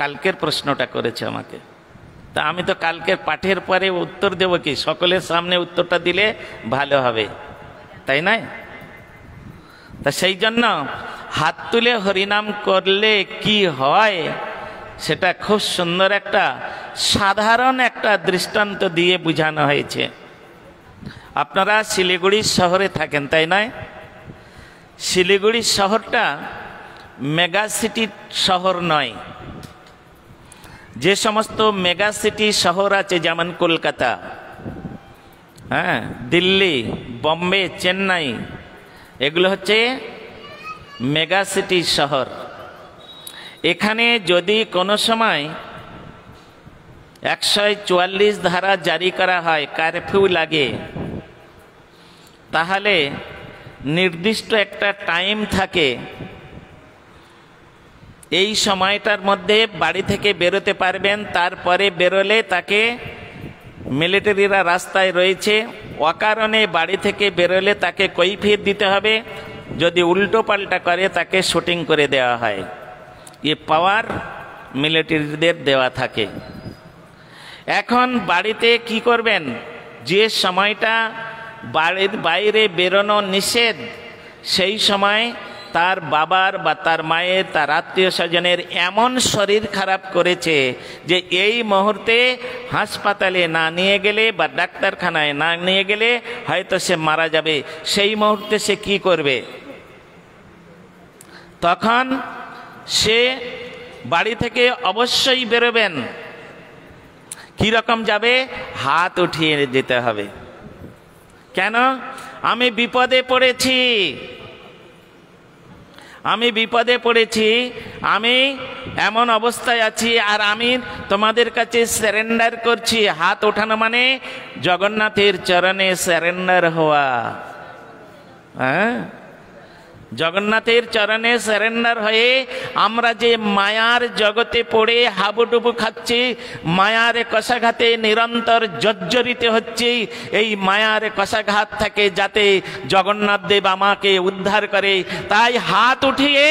কালকের প্রশ্নটা করেছে আমাকে, তা আমি তো কালকের পাঠের পরে উত্তর দেব কি, সকলের সামনে উত্তরটা দিলে ভালো হবে, তাই না? তা সেই জন্য হাত তুলে হরিনাম করলে কি হয় সেটা খুব সুন্দর একটা সাধারণ একটা দৃষ্টান্ত দিয়ে বোঝানো হয়েছে। আপনারা শিলিগুড়ি শহরে থাকেন, তাই নয়? শিলিগুড়ি শহরটা মেগা সিটি শহর নয়। যে সমস্ত মেগা সিটি শহর আছে, যেমন কলকাতা, হ্যাঁ, দিল্লি, বম্বে, চেন্নাই, এগুলো হচ্ছে মেগা সিটি শহর। এখানে যদি কোনো সময় 144 ধারা জারি করা হয়, কারফিউ লাগে, তাহলে নির্দিষ্ট একটা টাইম থাকে, এই সময়টার মধ্যে বাড়ি থেকে বেরোতে পারবেন, তারপরে বেরোলে তাকে, মিলিটারিরা রাস্তায় রয়েছে, অকারণে বাড়ি থেকে বেরোলে তাকে কৈফিয়ত দিতে হবে, যদি উল্টো পাল্টা করে তাকে শুটিং করে দেওয়া হয়। এ পাওয়ার মিলিটারিদের দেওয়া থাকে। এখন বাড়িতে কি করবেন, যে সময়টা বাড়ির বাইরে বেরোনো নিষেধ, সেই সময় তার বাবার বা তার মায়ের, তার আত্মীয় স্বজনের এমন শরীর খারাপ করেছে যে এই মুহূর্তে হাসপাতালে না নিয়ে গেলে বা ডাক্তারখানায় না নিয়ে গেলে হয়তো সে মারা যাবে, সেই মুহূর্তে সে কি করবে? তখন সে বাড়ি থেকে অবশ্যই বেরোবেন। কিরকম যাবে? হাত উঠিয়ে যেতে হবে। কেন? আমি বিপদে পড়েছি, আমি বিপদে পড়েছি, আমি এমন অবস্থায় আছি, আর আমি তোমাদের কাছে সারেন্ডার করছি। হাত ওঠানো মানে জগন্নাথের চরণে সারেন্ডার হওয়া। হ্যাঁ, জগন্নাথের চরণে সারেন্ডার হয়ে আমরা যে মায়ার জগতে পড়ে হাবুডুবু খাচ্ছি, মায়ার কষাঘাতে নিরন্তর জর্জরিত হচ্ছি, এই মায়ার কষাঘাত থেকে যাতে জগন্নাথ দেব আমাকে উদ্ধার করে, তাই হাত উঠিয়ে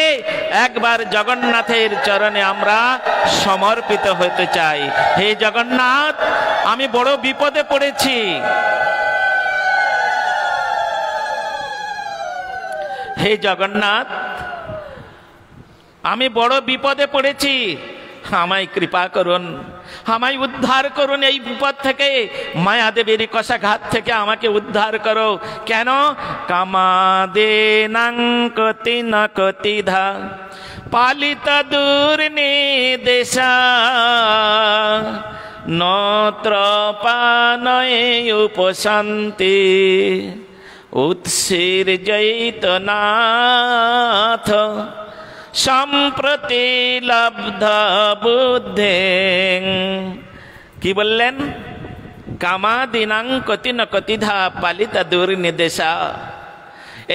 একবার জগন্নাথের চরণে আমরা সমর্পিত হতে চাই। হে জগন্নাথ, আমি বড় বিপদে পড়েছি, হে জগন্নাথ, আমি বড় বিপদে পড়েছি, আমায় কৃপা করুন, আমায় উদ্ধার করুন এই বিপদ থেকে, মায়াদেবের কষাঘাত থেকে আমাকে উদ্ধার করো। কেন? কামাদেনাং কতি ন কতিধা পালিত দুর্নিদেশা নত্র পানয়ে উপশান্তি উৎসীর্জয়িতনাথ সম্প্রতি লব্ধ বুদ্ধে। কি বললেন? কামাদিনাং কতি ন কতিধা পালিতা দুর্নিদেশা।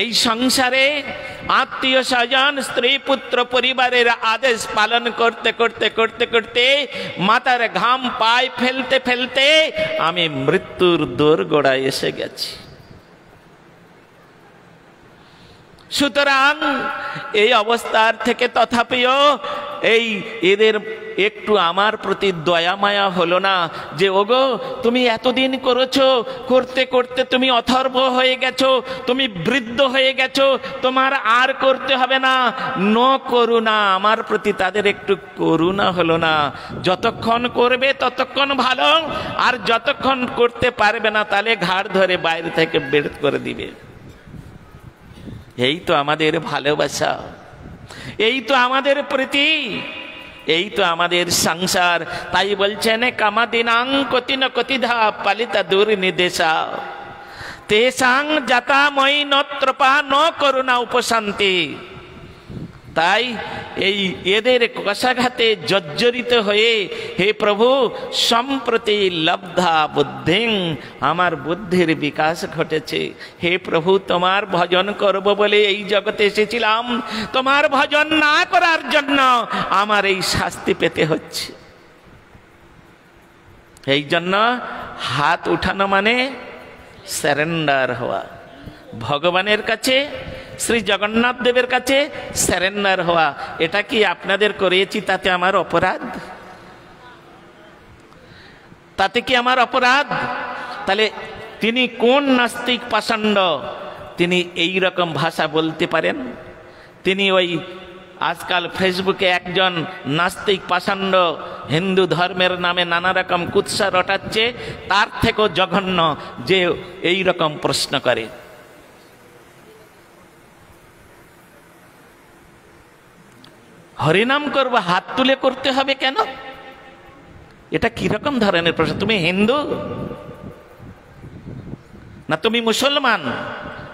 এই সংসারে আত্মীয় স্বজন, স্ত্রী, পুত্র, পরিবারের আদেশ পালন করতে করতে করতে করতে মাথার ঘাম পায়ে ফেলতে ফেলতে আমি মৃত্যুর দোরগোড়ায় এসে গেছি। সুতরাং এই অবস্থার থেকে তথাপিও এই এদের একটু আমার প্রতি দয়া মায়া হলো না, যে ওগো তুমি এতদিন করেছো, করতে করতে তুমি অথর্ব হয়ে গেছো, তুমি বৃদ্ধ হয়ে গেছো, তোমার আর করতে হবে না, নো করুণা। আমার প্রতি তাদের একটু করুণা হলো না। যতক্ষণ করবে ততক্ষণ ভালো, আর যতক্ষণ করতে পারবে না তাহলে ঘাড় ধরে বাইরে থেকে বের করে দিবে। এই তো আমাদের ভালোবাসা, এই তো আমাদের প্রীতি, এই তো আমাদের সংসার। তাই বলছেন কামাদিনাং কতি ন কতিধা পালিতা দুর্নিদেশা তেসাং জাতা মই নত্রপা ন করুণা উপশান্তি। তাই এই এদের কষাঘাতে জর্জরিত হয়ে হে প্রভু সম্প্রতি লব্ধা বুদ্ধিং, আমার বুদ্ধির বিকাশ ঘটেছে। হে প্রভু, তোমার ভজন করব বলে এই জগতে এসেছিলাম, তোমার ভজন না করার জন্য আমার এই শাস্তি পেতে হচ্ছে। এই জন্য হাত উঠানো মানে সারেন্ডার হওয়া, ভগবানের কাছে শ্রী জগন্নাথ দেবের কাছে সারেন্ডার হওয়া। এটা কি আপনাদের করিয়েছি তাতে আমার অপরাধ? তাতে কি আমার অপরাধ? তাহলে তিনি কোন নাস্তিক পাষণ্ড তিনি এই রকম ভাষা বলতে পারেন? তিনি ওই আজকাল ফেসবুকে একজন নাস্তিক পাষণ্ড হিন্দু ধর্মের নামে নানা রকম কুৎসা রটাচ্ছে, তার থেকেও জঘন্য যে এই রকম প্রশ্ন করে। হরিনাম করব হাত তুলে করতে হবে কেন? এটা কিরকম ধরনের প্রশ্ন? তুমি হিন্দু না তুমি মুসলমান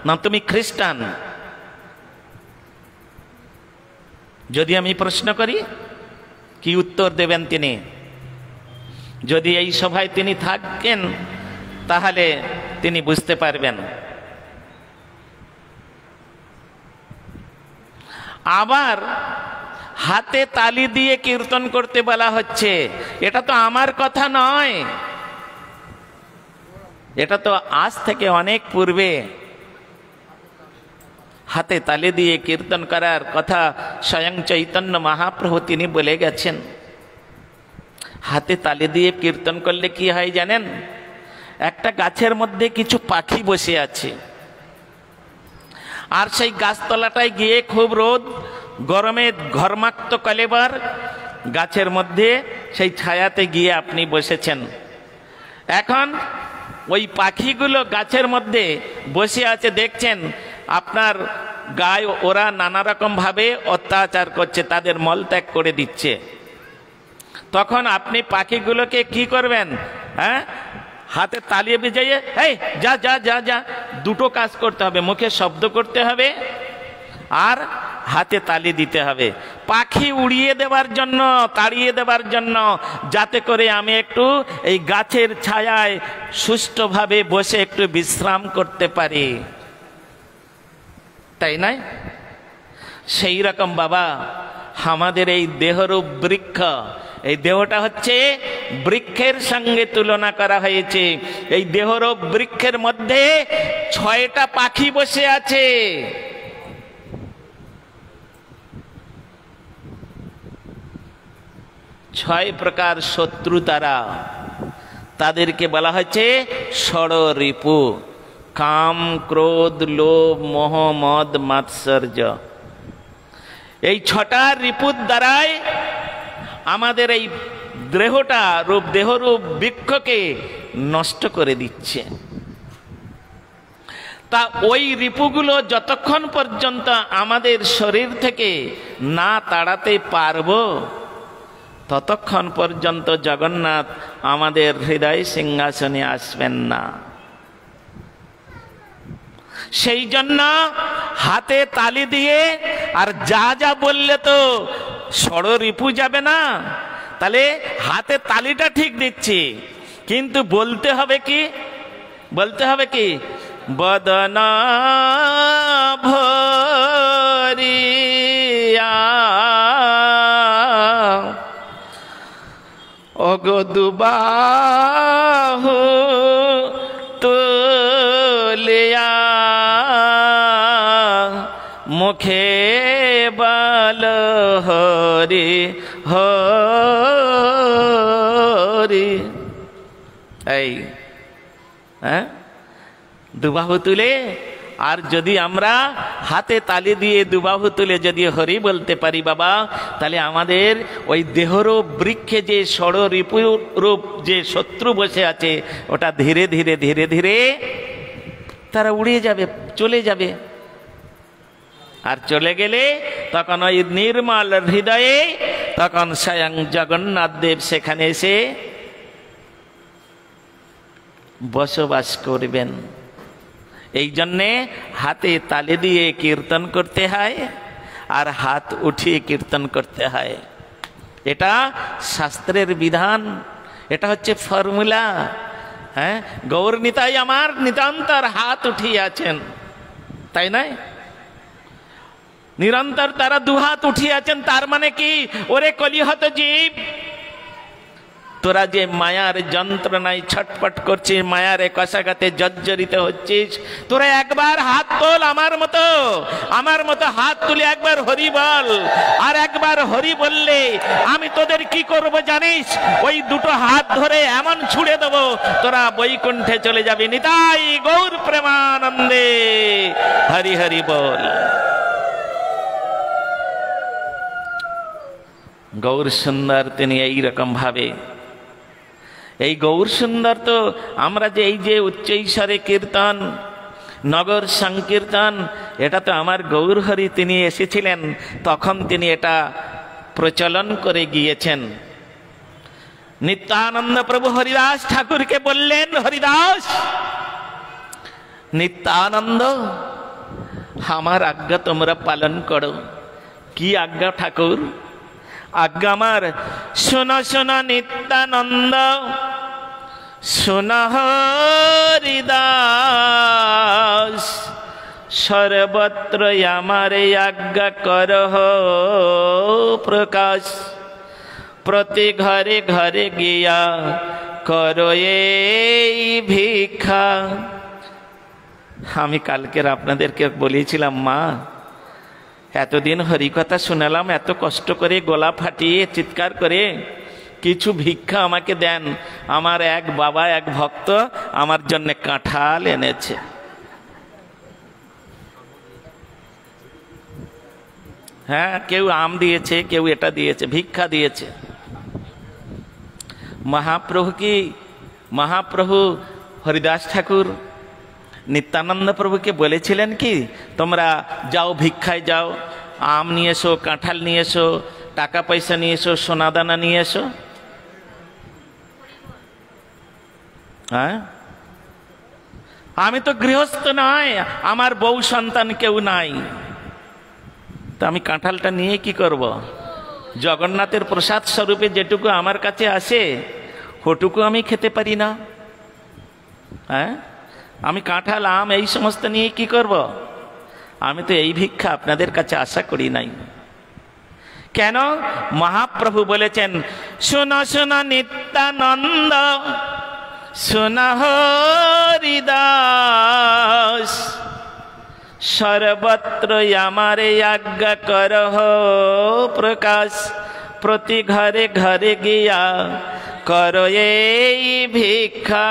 না তুমি খ্রিস্টান? যদি আমি প্রশ্ন করি কি উত্তর দেবেন তিনি? যদি এই সভায় তিনি থাকেন তাহলে তিনি বুঝতে পারবেন। আবার হাতে তালি দিয়ে কীর্তন করতে বলা হচ্ছে, এটা তো আমার কথা নয়, এটা তো আজ থেকে অনেক পূর্বে হাতে তালি দিয়ে কীর্তন করার কথা স্বয়ং চৈতন্য মহাপ্রভু তিনি বলে গেছেন। হাতে তালি দিয়ে কীর্তন করলে কি হয় জানেন? একটা গাছের মধ্যে কিছু পাখি বসে আছে, আর সেই গাছতলাটায় গিয়ে খুব রোদ, গরমে ঘর্মাক্ত কলেবার গাছের মধ্যে সেই ছায়াতে গিয়ে আপনি বসেছেন। এখন ওই পাখিগুলো গাছের মধ্যে বসে আছে, দেখছেন আপনার গায়ে ওরা নানা রকম ভাবে অত্যাচার করছে, তাদের মলত্যাগ করে দিচ্ছে। তখন আপনি পাখিগুলোকে কি করবেন? হ্যাঁ, হাতে তালিয়ে বিজাইয়ে এই যা যা যা যা, দুটো কাজ করতে হবে, মুখে শব্দ করতে হবে আর হাতে তালি দিতে হবে, পাখি উড়িয়ে দেওয়ার জন্য, তাড়িয়ে দেওয়ার জন্য, যাতে করে আমি একটু এই গাছের ছায়ায় সুষ্ঠুভাবে বসে একটু বিশ্রাম করতে পারি, তাই নয়? সেই রকম বাবা আমাদের এই দেহরূপ বৃক্ষ, এই দেহটা হচ্ছে বৃক্ষের সঙ্গে তুলনা করা হয়েছে। এই দেহরূপ বৃক্ষের মধ্যে 6টা পাখি বসে আছে। ছয় প্রকার শত্রু তারা, তাদেরকে বলা হয়েছে ষড়রিপু। কাম, ক্রোধ, লোভ, মোহ, মদ, মাৎসর্য। এই 6টা রিপুর দ্বারাই আমাদের এই দেহটা রূপ, দেহরূপ বৃক্ষকে নষ্ট করে দিচ্ছে। তা ওই রিপুগুলো যতক্ষণ পর্যন্ত আমাদের শরীর থেকে না তাড়াতে পারবো, ততক্ষণ পর্যন্ত জগন্নাথ আমাদের হৃদয় সিংহাসনে আসবেন না। সেই জন্য হাতে তালি দিয়ে, আর যা যা বললে তো ষড়রিপু যাবে না, তাহলে হাতে তালিটা ঠিক দিচ্ছি, কিন্তু বলতে হবে কি? বলতে হবে কি? বদন ভরিয়া ওগো দুবাহু তুলিয়া মুখে বল হরি হরি। এই হ্যাঁ, দুবাহু তুলে, আর যদি আমরা হাতে তালি দিয়ে দুবাহু তুলে যদি হরি বলতে পারি বাবা, তাহলে আমাদের ওই দেহরূপ বৃক্ষে যে ষড়রিপু রূপ যে শত্রু বসে আছে, ওটা ধীরে ধীরে ধীরে ধীরে তারা উড়িয়ে যাবে, চলে যাবে। আর চলে গেলে তখন ওই নির্মল হৃদয়ে তখন স্বয়ং জগন্নাথ দেব সেখানে এসে বসবাস করবেন। এই জন্যে হাতে তালি দিয়ে কীর্তন করতে হয় আর হাত উঠিয়ে কীর্তন করতে হয়। এটা শাস্ত্রের বিধান, এটা হচ্ছে ফর্মুলা। হ্যাঁ, গৌর নিতাই আমার নিতান্তর হাত উঠিয়ে আছেন, তাই নয়? নিরন্তর তারা দুহাত উঠিয়ে আছেন। তার মানে কি? ওরে কলিহত জীব, তোরা যে মায়ার যন্ত্রণায় ছটপট করছিস, মায়ার কষাঘাতে জর্জরিত হচ্ছিস, তোরা একবার হাত তোল, আমার মতো হাত তুলে একবার হরি বল। আর একবার হরি বললে আমি তোদের কি করব জানিস? ওই দুটো হাত ধরে এমন ছুড়ে দেব, তোরা বৈকুণ্ঠে চলে যাবি। নিতাই গৌর প্রেমানন্দে, হরি হরি বল। গৌর সুন্দর তিনি এইরকম ভাবে, এই গৌর সুন্দর তো আমরা যে এই যে উচ্চৈস্বরে কীর্তন, নগর সংকীর্তন, এটা তো আমার গৌর হরি তিনি এসেছিলেন, তখন তিনি এটা প্রচলন করে গিয়েছেন। নিত্যানন্দ প্রভু হরিদাস ঠাকুরকে বললেন, হরিদাস নিত্যানন্দ আমার আজ্ঞা তোমরা পালন করো। কি আজ্ঞা ঠাকুর? আজ্ঞা আমার, শোনো শোনো নিত্যানন্দ, শোনো হরিদাস, সর্বত্র আমার আজ্ঞা করহ প্রকাশ, প্রতি ঘরে ঘরে গিয়া করো এই ভিক্ষা। আমি কালকের আপনাদেরকে বলেছিলাম, মা এতদিন হরিকথা শুনালাম, এত কষ্ট করে গলা ফাটিয়ে চিৎকার করে, কিছু ভিক্ষা আমাকে দেন। আমার এক বাবা, এক ভক্ত আমার জন্য কাঁঠাল এনেছে। হ্যাঁ, কেউ আম দিয়েছে, কেউ এটা দিয়েছে, ভিক্ষা দিয়েছে। মহাপ্রভু হরিদাস ঠাকুর নিত্যানন্দ প্রভুকে বলেছিলেন কি, তোমরা যাও ভিক্ষায় যাও, আম নিয়ে এসো, কাঁঠাল নিয়ে এসো, টাকা পয়সা নিয়ে এসো, সোনাদানা নিয়ে এসো। হ্যাঁ, আমি তো গৃহস্থ নয়, আমার বউ সন্তান কেউ নাই, তা আমি কাঁঠালটা নিয়ে কি করব? জগন্নাথের প্রসাদ স্বরূপে যেটুকু আমার কাছে আসে ওটুকু আমি খেতে পারি না। হ্যাঁ, আমি কাঁঠাল আম এই সমস্ত নিয়ে কি করব? আমি তো এই ভিক্ষা আপনাদের কাছে আশা করি নাই। কেন? মহাপ্রভু বলেছেন, শোনো শোনো নিত্যানন্দ, শোনো হরিদাস, সর্বত্র আমার আজ্ঞা করহ প্রকাশ, প্রতি ঘরে ঘরে গিয়া করো এই ভিক্ষা।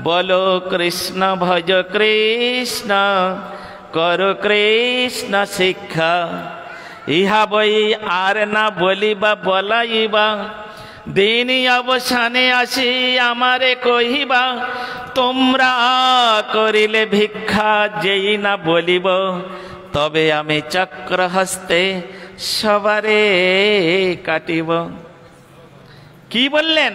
বলো কৃষ্ণ ভজ কৃষ্ণ, করো কৃষ্ণ শিক্ষা। ইহা বই আর না বলিবা বলাইবা, দিন অবসানে আসি আমারে কহিবা। তোমরা করিলে ভিক্ষা যেই না বলিব, তবে আমি চক্র হস্তে সবারে কাটিব। কি বললেন?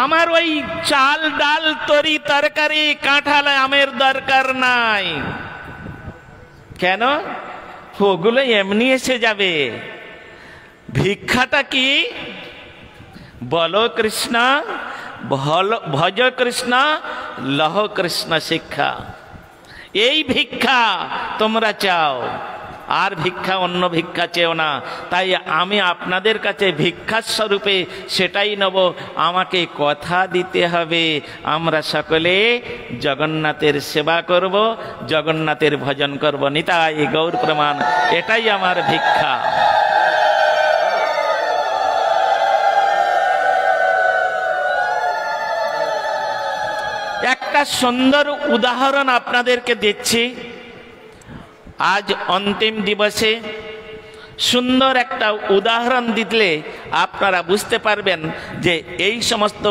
আমার ওই চাল ডাল তরি তরকারি কাঁঠাল আমের দরকার নাই। কেন? ওগুলো এমনি এসে যাবে। ভিক্ষাটা কি? বলো কৃষ্ণ, ভজ কৃষ্ণ, লহ কৃষ্ণ শিক্ষা। এই ভিক্ষা তোমরা চাও, আর ভিক্ষা অন্য ভিক্ষা চেও না। তাই আমি আপনাদের কাছে ভিক্ষা স্বরূপে সেটাই নেব। আমাকে কথা দিতে হবে, আমরা সকলে জগন্নাথের সেবা করব, জগন্নাথের ভজন করব। নিতাই গৌর প্রমাণ, এটাই আমার ভিক্ষা। একটা সুন্দর উদাহরণ আপনাদেরকে দিচ্ছি। আজ অন্তিম দিবসে সুন্দর একটা উদাহরণ দিলে আপনারা বুঝতে পারবেন যে এই সমস্ত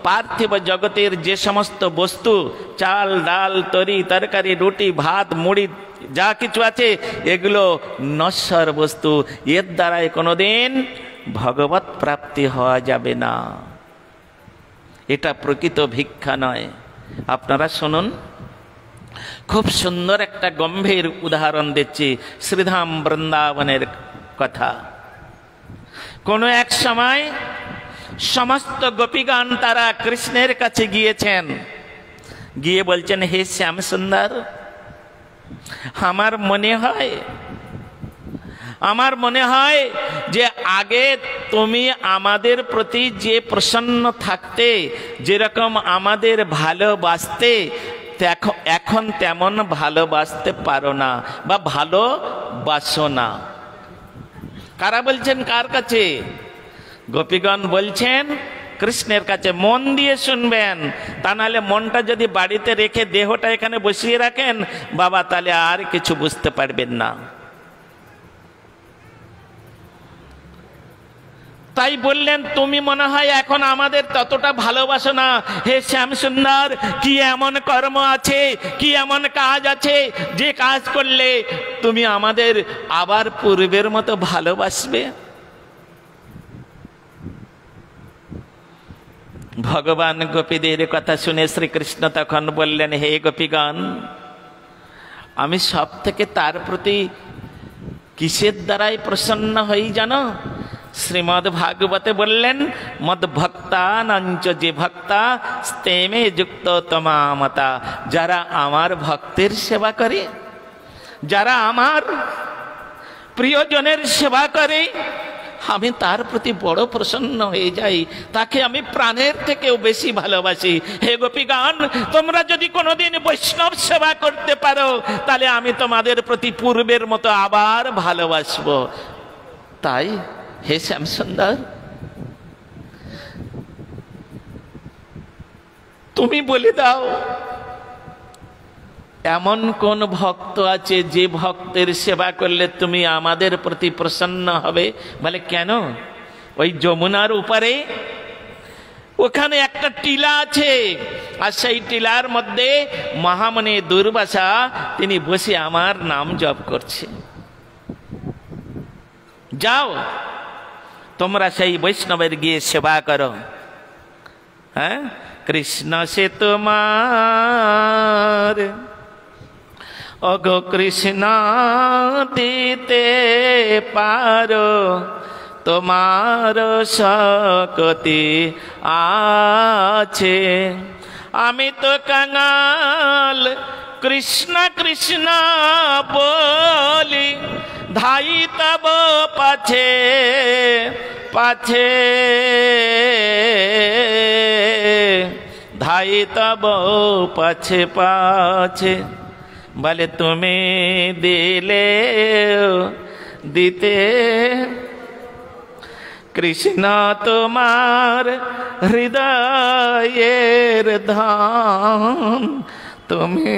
পার্থিব জগতের যে সমস্ত বস্তু, চাল ডাল তরি তরকারি রুটি ভাত মুড়ি যা কিছু আছে, এগুলো নশ্বর বস্তু। এর দ্বারাই কোনোদিন ভগবত প্রাপ্তি হওয়া যাবে না। এটা প্রকৃত ভিক্ষা নয়। আপনারা শুনুন, খুব সুন্দর একটা গম্ভীর উদাহরণ দিচ্ছি, শ্রীধাম বৃন্দাবনের কথা। কোন এক সময় সমস্ত গোপীগণ তারা কৃষ্ণের কাছে গিয়েছেন, গিয়ে বলছেন, হে শ্যাম সুন্দর, আমার মনে হয় যে আগে তুমি আমাদের প্রতি যে প্রসন্ন থাকতে, যেরকম আমাদের ভালোবাসতে, এখন তেমন ভালোবাসতে পারো না বা ভালোবাসো না। কারা বলছেন? কার কাছে? গোপীগণ বলছেন কৃষ্ণের কাছে। মন দিয়ে শুনবেন, তা নাহলে মনটা যদি বাড়িতে রেখে দেহটা এখানে বসিয়ে রাখেন বাবা, তাহলে আর কিছু বুঝতে পারবেন না। তাই বললেন তুমি মনে হয় এখন আমাদের ততটা ভালোবাসো না। হে শ্যাম সুন্দর, কি এমন কর্ম আছে, কি এমন কাজ আছে যে কাজ করলে তুমি আমাদের আবার পূর্বের মতো ভালোবাসবে? ভগবান গোপীদের কথা শুনে শ্রীকৃষ্ণ তখন বললেন, হে গোপীগণ, আমি সব থেকে তার প্রতি কিসের দ্বারাই প্রসন্ন হই জানো? শ্রীমদ্ ভাগবতে বললেন, মদ ভক্তা নঞ্চ যে ভক্তা স্তেমে যুক্ত তমামতা। যারা আমার ভক্তের সেবা করে, যারা আমার প্রিয়জনের সেবা করে, আমি তার প্রতি বড় প্রসন্ন হয়ে যাই, তাকে আমি প্রাণের থেকেও বেশি ভালোবাসি। হে গোপীগণ, তোমরা যদি কোনোদিন বৈষ্ণব সেবা করতে পারো, তাহলে আমি তোমাদের প্রতি পূর্বের মতো আবার ভালোবাসবো। তাই হে শ্যামসুন্দর, তুমি বলে দাও এমন কোন ভক্ত আছে যে ভক্তের সেবা করলে তুমি আমাদের প্রতি প্রসন্ন হবে? বলে কেন? ওই যমুনার উপরে ওখানে একটা টিলা আছে, আর সেই টিলার মধ্যে মহামুনি দুর্বাসা তিনি বসে আমার নাম জপ করছে। যাও তোমরা সেই বৈষ্ণবের গিয়ে সেবা করো। হ্যাঁ, কৃষ্ণ সে তোমার ওগো কৃষ্ণ দিতে পারো, তোমার শক্তি আছে। আমি তো কাঙাল কৃষ্ণ কৃষ্ণ বলি, ধাই তব পাছে পাছে, ধাই তব পাছে পাছে। বলে তুমি দিলে দিতে, কৃষ্ণ তোমার হৃদয়ের ধন, তুমি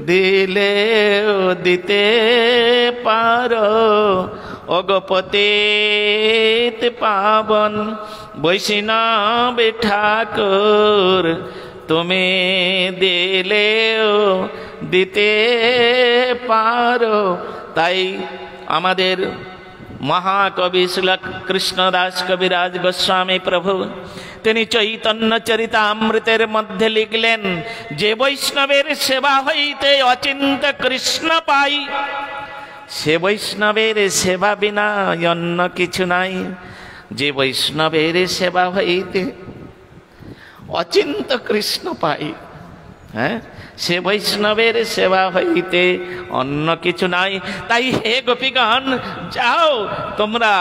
দিলে দিতে পারো। অগপতিত পাবন বৈষ্ণব ঠাকুর, তুমি দিলেও দিতে পারো। তাই আমাদের মহাকবি শ্রীল কৃষ্ণদাস কবিরাজ গোস্বামী প্রভু তিনি চৈতন্য চরিতামৃতের মধ্যে লিখলেন, যে বৈষ্ণবের সেবা হইতে অচিন্ত কৃষ্ণ পাই, সে বৈষ্ণবের সেবা বিনা অন্য কিছু নাই। যে বৈষ্ণবের সেবা হইতে অচিন্ত কৃষ্ণ পাই, হ্যাঁ, সে বৈষ্ণবের সেবা হইতে অন্য কিছু নাই। তাই হে গোপীগণ, যাও তোমরা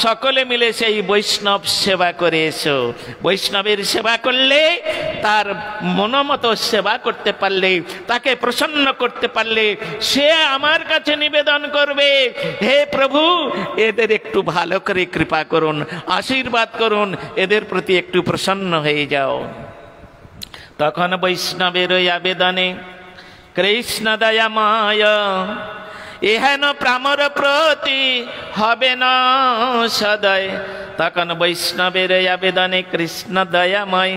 সকলে মিলে সেই বৈষ্ণব সেবা করে এসো। বৈষ্ণবের সেবা করলে, তার মনোমতো সেবা করতে পারলে, তাকে প্রসন্ন করতে পারলে, সে আমার কাছে নিবেদন করবে, হে প্রভু এদের একটু ভালো করে কৃপা করুন, আশীর্বাদ করুন, এদের প্রতি একটু প্রসন্ন হয়ে যাও। তখন বৈষ্ণবের ওই আবেদনে কৃষ্ণ দয়াময় এহেন প্রামর প্রতি হবে না সদয়। তখন বৈষ্ণবের ওই আবেদনে কৃষ্ণ দয়াময়,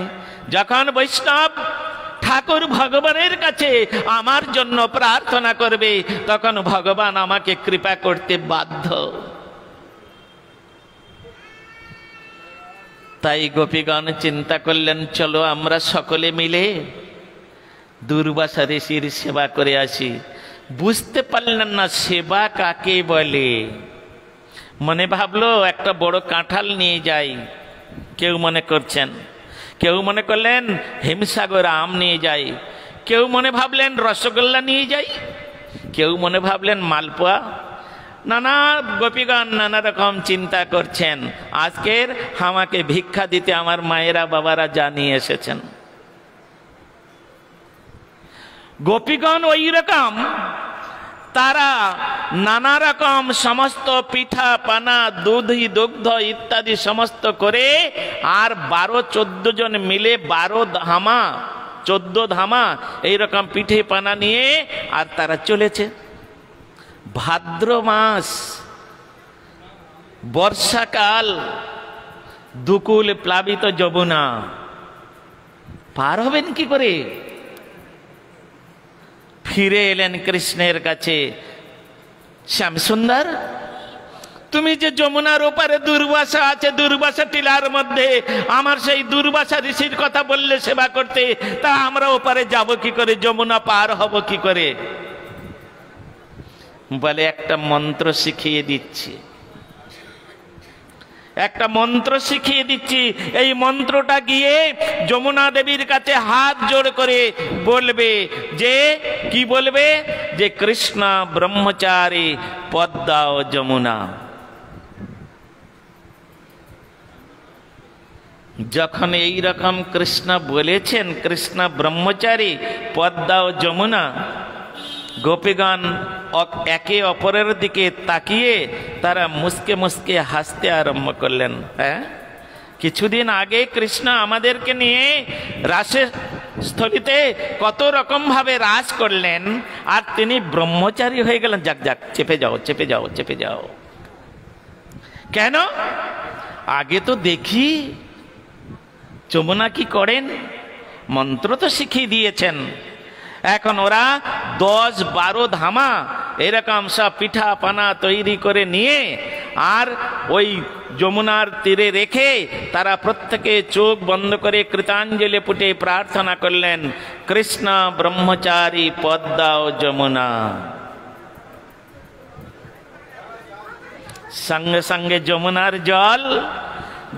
যখন বৈষ্ণব ঠাকুর ভগবানের কাছে আমার জন্য প্রার্থনা করবে, তখন ভগবান আমাকে কৃপা করতে বাধ্য। তাই গোপীগণ চিন্তা করলেন, চলো আমরা সকলে মিলে দুর্বাসা ঋষির সেবা করে আসি। বুঝতে পারলেন না সেবা কাকে বলে। মনে ভাবলো একটা বড় কাঁঠাল নিয়ে যাই, কেউ মনে করছেন, কেউ মনে করলেন হিমসাগর আম নিয়ে যাই, কেউ মনে ভাবলেন রসগোল্লা নিয়ে যাই, কেউ মনে ভাবলেন মালপোয়া, নানা গোপীগণ নানা রকম চিন্তা করছেন, আজকের আমাকে ভিক্ষা দিতে আমার মায়েরা বাবারা জানিয়ে এসেছেন। গোপীগণ ওই রকম, তারা নানা রকম সমস্ত পিঠা পানা দুধি দুগ্ধ ইত্যাদি সমস্ত করে আর 12-14 জন মিলে 12 ধামা 14 ধামা এইরকম পিঠে পানা নিয়ে আর তারা চলেছে। ভাদ্র মাস, বর্ষাকাল, দুকুল প্লাবিত যমুনা পার হবেন কি করে? ফিরে এলেন কৃষ্ণের কাছে। শ্যামসুন্দর, তুমি যে যমুনার ওপারে দুর্বাসা আছে, দুর্বাসা টিলার মধ্যে আমার সেই দুর্বাসা ঋষির কথা বললে সেবা করতে, তা আমরা ওপারে যাব কি করে, যমুনা পার হব কি করে? বলে একটা মন্ত্র শিখিয়ে দিচ্ছি, একটা মন্ত্র শিখিয়ে দিচ্ছি। এই মন্ত্রটা গিয়ে যমুনা দেবীর কাছে হাত জোড় করে বলবে যে, কি বলবে? যে কৃষ্ণ ব্রহ্মচারী পদ্মা ও যমুনা। যখন এই রকম কৃষ্ণ বলেছেন, কৃষ্ণ ব্রহ্মচারী পদ্মা ও যমুনা, গোপীগণ একে অপরের দিকে তাকিয়ে তারা মুসকে মুসকে হাসতে আরম্ভ করলেন। হ্যাঁ, কিছুদিন আগে কৃষ্ণ আমাদেরকে নিয়ে রাসের স্থলিতে কত রকম ভাবে রাস করলেন, আর তিনি ব্রহ্মচারী হয়ে গেলেন। যাক যাক, চেপে যাও চেপে যাও চেপে যাও। কেন? আগে তো দেখি যমুনা কি করেন, মন্ত্র তো শিখিয়ে দিয়েছেন। এখন ওরা 10-12 ধামা এরকম সব পিঠা পানা তৈরি করে নিয়ে আর ওই যমুনার তীরে রেখে তারা প্রত্যেকে চোখ বন্ধ করে কৃতাঞ্জলি পুটে প্রার্থনা করলেন, কৃষ্ণ ব্রহ্মচারী পদ্মা ও যমুনা। সঙ্গে সঙ্গে যমুনার জল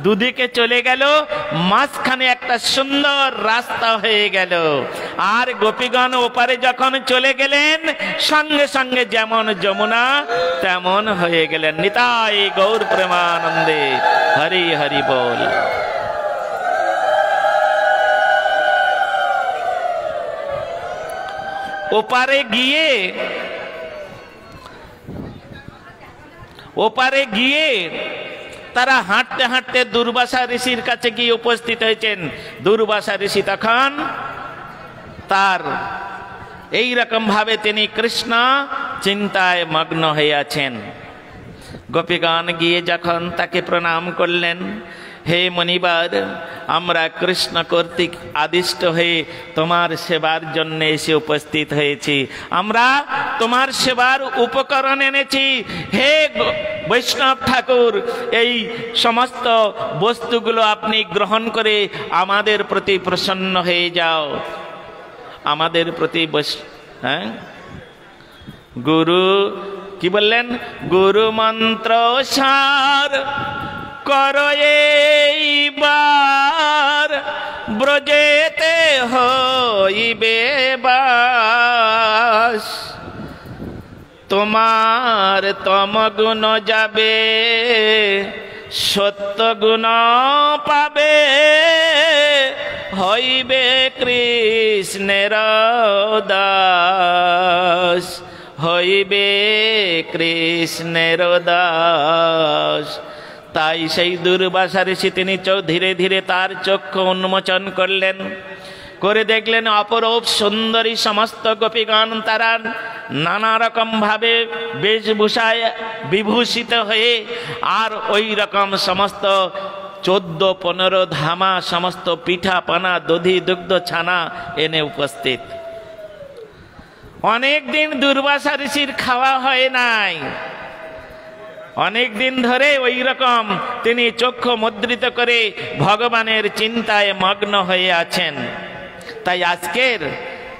দুদিকে চলে গেল, মাঝখানে একটা সুন্দর রাস্তা হয়ে গেল। আর গোপীগণ ওপারে যখন চলে গেলেন, সঙ্গে সঙ্গে যেমন যমুনা তেমন হয়ে গেলেন। নিতাই গৌর প্রেমানন্দে, হরি হরি বল। ওপারে গিয়ে তারা হাঁটতে হাঁটতে দুর্বাসা ঋষির কাছে গিয়ে উপস্থিত হয়েছেন। দুর্বাসা ঋষি তখন তার এই রকম ভাবে তিনি কৃষ্ণ চিন্তায় মগ্ন হয়ে আছেন। গোপীগণ গিয়ে যখন তাকে প্রণাম করলেন, হে মনিবার, আমরা কৃষ্ণ কর্তৃক আদিষ্ট হয়ে তোমার সেবার জন্য এসে উপস্থিত হয়েছি। আমরা তোমার সেবার উপকরণ এনেছি। হে বৈষ্ণব ঠাকুর, এই সমস্ত বস্তুগুলো আপনি গ্রহণ করে আমাদের প্রতি প্রসন্ন হয়ে যাও। আমাদের প্রতি হ্যাঁ, গুরু কি বললেন? গুরু মন্ত্র সার করো এইবার, ব্রজেতে হইবে বাস। তোমার তমগুণ যাবে, সত্য গুণ পাবে, হইবে কৃষ্ণের দাস, হইবে কৃষ্ণের দাস। তাই সেই দুর্বাসা ঋষি তিনি ধীরে ধীরে তার চক্ষু উন্মোচন করলেন, করে দেখলেন অপরূপ সুন্দরী সমস্ত গোপীগণ তারা নানা রকম ভাবে বেশভূষায় বিভূষিত হয়ে আর ওই রকম সমস্ত 14-15 ধামা সমস্ত পিঠা পানা দধি দুগ্ধ ছানা এনে উপস্থিত। অনেক দিন দুর্বাসা ঋষির খাওয়া হয় নাই, অনেক দিন ধরে ওই রকম তিনি চক্ষু মুদ্রিত করে ভগবানের চিন্তায় মগ্ন হয়ে আছেন। তাই আজকের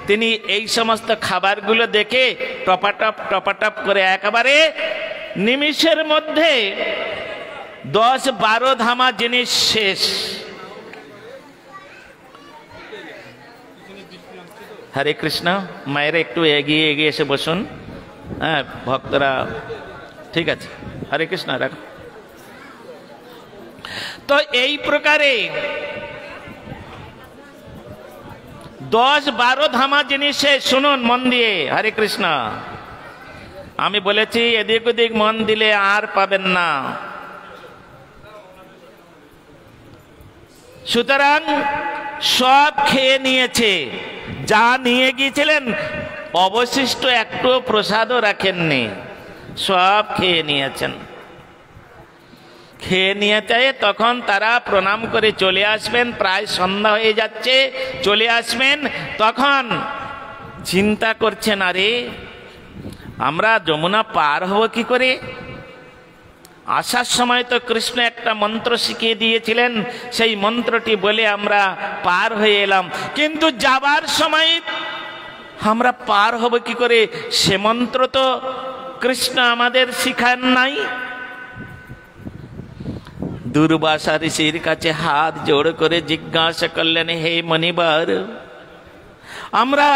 তিনি এই সমস্ত খাবারগুলো দেখে টপাটপ টপাটপ করে একেবারে নিমিষের মধ্যে 10-12 ধামা জিনিস শেষ। হরে কৃষ্ণ। মায়েরা একটু এগিয়ে এগিয়ে এসে বসুন। হ্যাঁ, ভক্তরা ঠিক আছে, হরে কৃষ্ণ, রাখো। তো এই প্রকারে 10-12 ধামা জিনিসে শুনুন মন দিয়ে, হরে কৃষ্ণ। আমি বলেছি এদিক ওদিক মন দিলে আর পাবেন না। সুতরাং সব খেয়ে নিয়েছে, যা নিয়ে গিয়েছিলেন অবশিষ্ট একটু প্রসাদও রাখেননি, সব খেয়ে নিয়েছেন। খেয়ে নিয়েছে, তখন তারা প্রণাম করে চলে আসবেন, প্রায় সন্ধ্যা হয়ে যাচ্ছে, চলে আসবেন। তখন চিন্তা করছেন, আরে আমরা যমুনা পার হব কি করে? আসার সময় তো কৃষ্ণ একটা মন্ত্র শিখিয়ে দিয়েছিলেন, সেই মন্ত্রটি বলে আমরা পার হয়ে এলাম, কিন্তু যাবার সময় আমরা পার হব কি করে সে মন্ত্র তো কৃষ্ণ আমাদের শিখান নাই। দুর্বাসা ঋষির কাছে হাত জোড় করে জিজ্ঞাসা করলেন, হে মনিবার, আমরা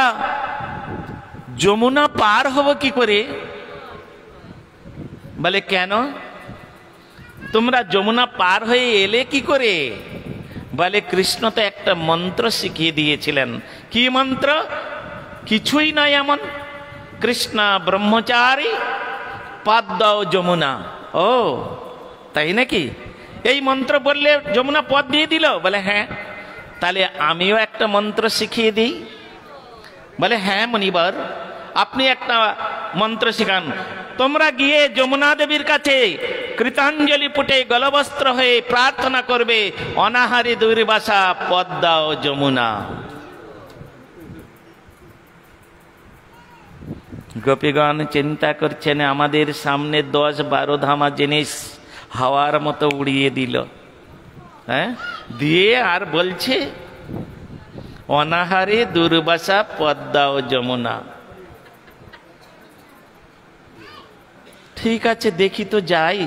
যমুনা পার হব কি করে? বলে, কেন? তোমরা যমুনা পার হয়ে এলে কি করে? বলে, কৃষ্ণ তো একটা মন্ত্র শিখিয়ে দিয়েছিলেন। কি মন্ত্র? কিছুই নয় এমন, কৃষ্ণ ব্রহ্মচারী পাদ দাও যমুনা। ও তাই নাকি? এই মন্ত্র বললে যমুনা পথ দিয়ে দিল? বলে, হ্যাঁ। তাহলে আমিও একটা মন্ত্র শিখিয়ে দিই। বলে, হ্যাঁ মনিবার, আপনি একটা মন্ত্র শিখান। তোমরা গিয়ে যমুনা দেবীর কাছে কৃতাঞ্জলি পুটে গলবস্ত্র হয়ে প্রার্থনা করবে, অনাহারী দুর্বাসা পদ দাও যমুনা। গোপীগণ চিন্তা করছেন, আমাদের সামনে 10-12 ধামা জিনিস হাওয়ার মতো উড়িয়ে দিল, হ্যাঁ, দিয়ে আর বলছে অনাহারে দুর্বাসা পদ দাও যমুনা। ঠিক আছে, দেখি তো যাই।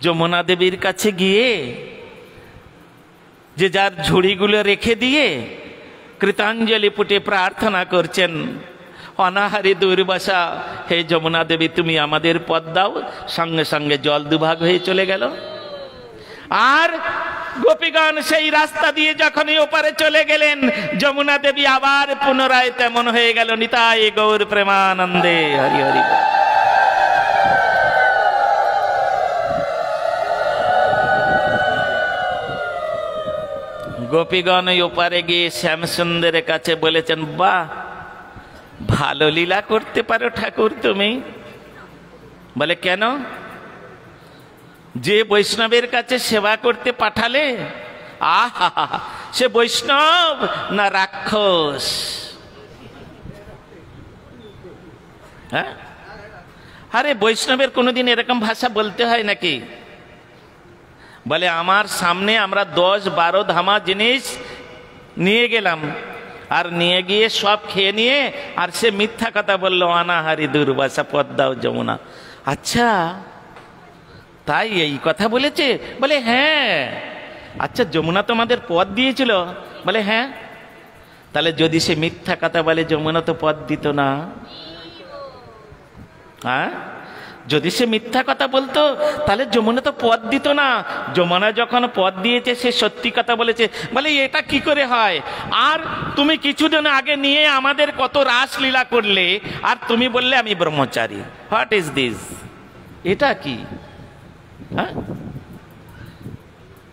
যমুনা দেবীর কাছে গিয়ে যে যার ঝুড়িগুলো রেখে দিয়ে কৃতাঞ্জলি পুটে প্রার্থনা করছেন, অনাহারী দুর্বাসা হে যমুনা দেবী তুমি আমাদের পদ দাও। সঙ্গে সঙ্গে জল দুভাগ হয়ে চলে গেল। আর গোপীগণ সেই রাস্তা দিয়ে যখনই ওপারে চলে গেলেন, যমুনা দেবী আবার পুনরায় তেমন হয়ে গেল। নিতাই গৌর প্রেমানন্দে, হরি হরি। গোপীগণ ওপারে গিয়ে শ্যামসুন্দরের কাছে বলেছেন, বাহ, ভালো লীলা করতে পারো ঠাকুর তুমি। বলে, কেন? যে বৈষ্ণবের কাছে সেবা করতে পাঠালে, আহা, সে বৈষ্ণব না রাক্ষস? হ্যাঁ, আরে বৈষ্ণবের কোনোদিন এরকম ভাষা বলতে হয় নাকি? বলে, আমার সামনে আমরা 10-12 ধামা জিনিস নিয়ে গেলাম, আর নিয়ে গিয়ে সব খেয়ে নিয়ে আর সে মিথ্যা কথা বললো, অনাহারী দুর্বাসা পদ দাও যমুনা। আচ্ছা, তাই এই কথা বলেছে? বলে, হ্যাঁ। আচ্ছা, যমুনা তোমাদের পদ দিয়েছিল? বলে, হ্যাঁ। তাহলে যদি সে মিথ্যা কথা বলে, যমুনা তো পদ দিত না। হ্যাঁ, যদি সে মিথ্যা কথা বলতো তাহলে যমুনা তো পদ দিত না। যমুনা যখন পদ দিয়েছে সে সত্যি কথা বলেছে। বলে, এটা কি করে হয়? আর তুমি কিছুদিন আগে নিয়ে আমাদের কত রাসলীলা করলে, আর তুমি বললে আমি ব্রহ্মচারী। What is this? এটা কি? হ্যাঁ,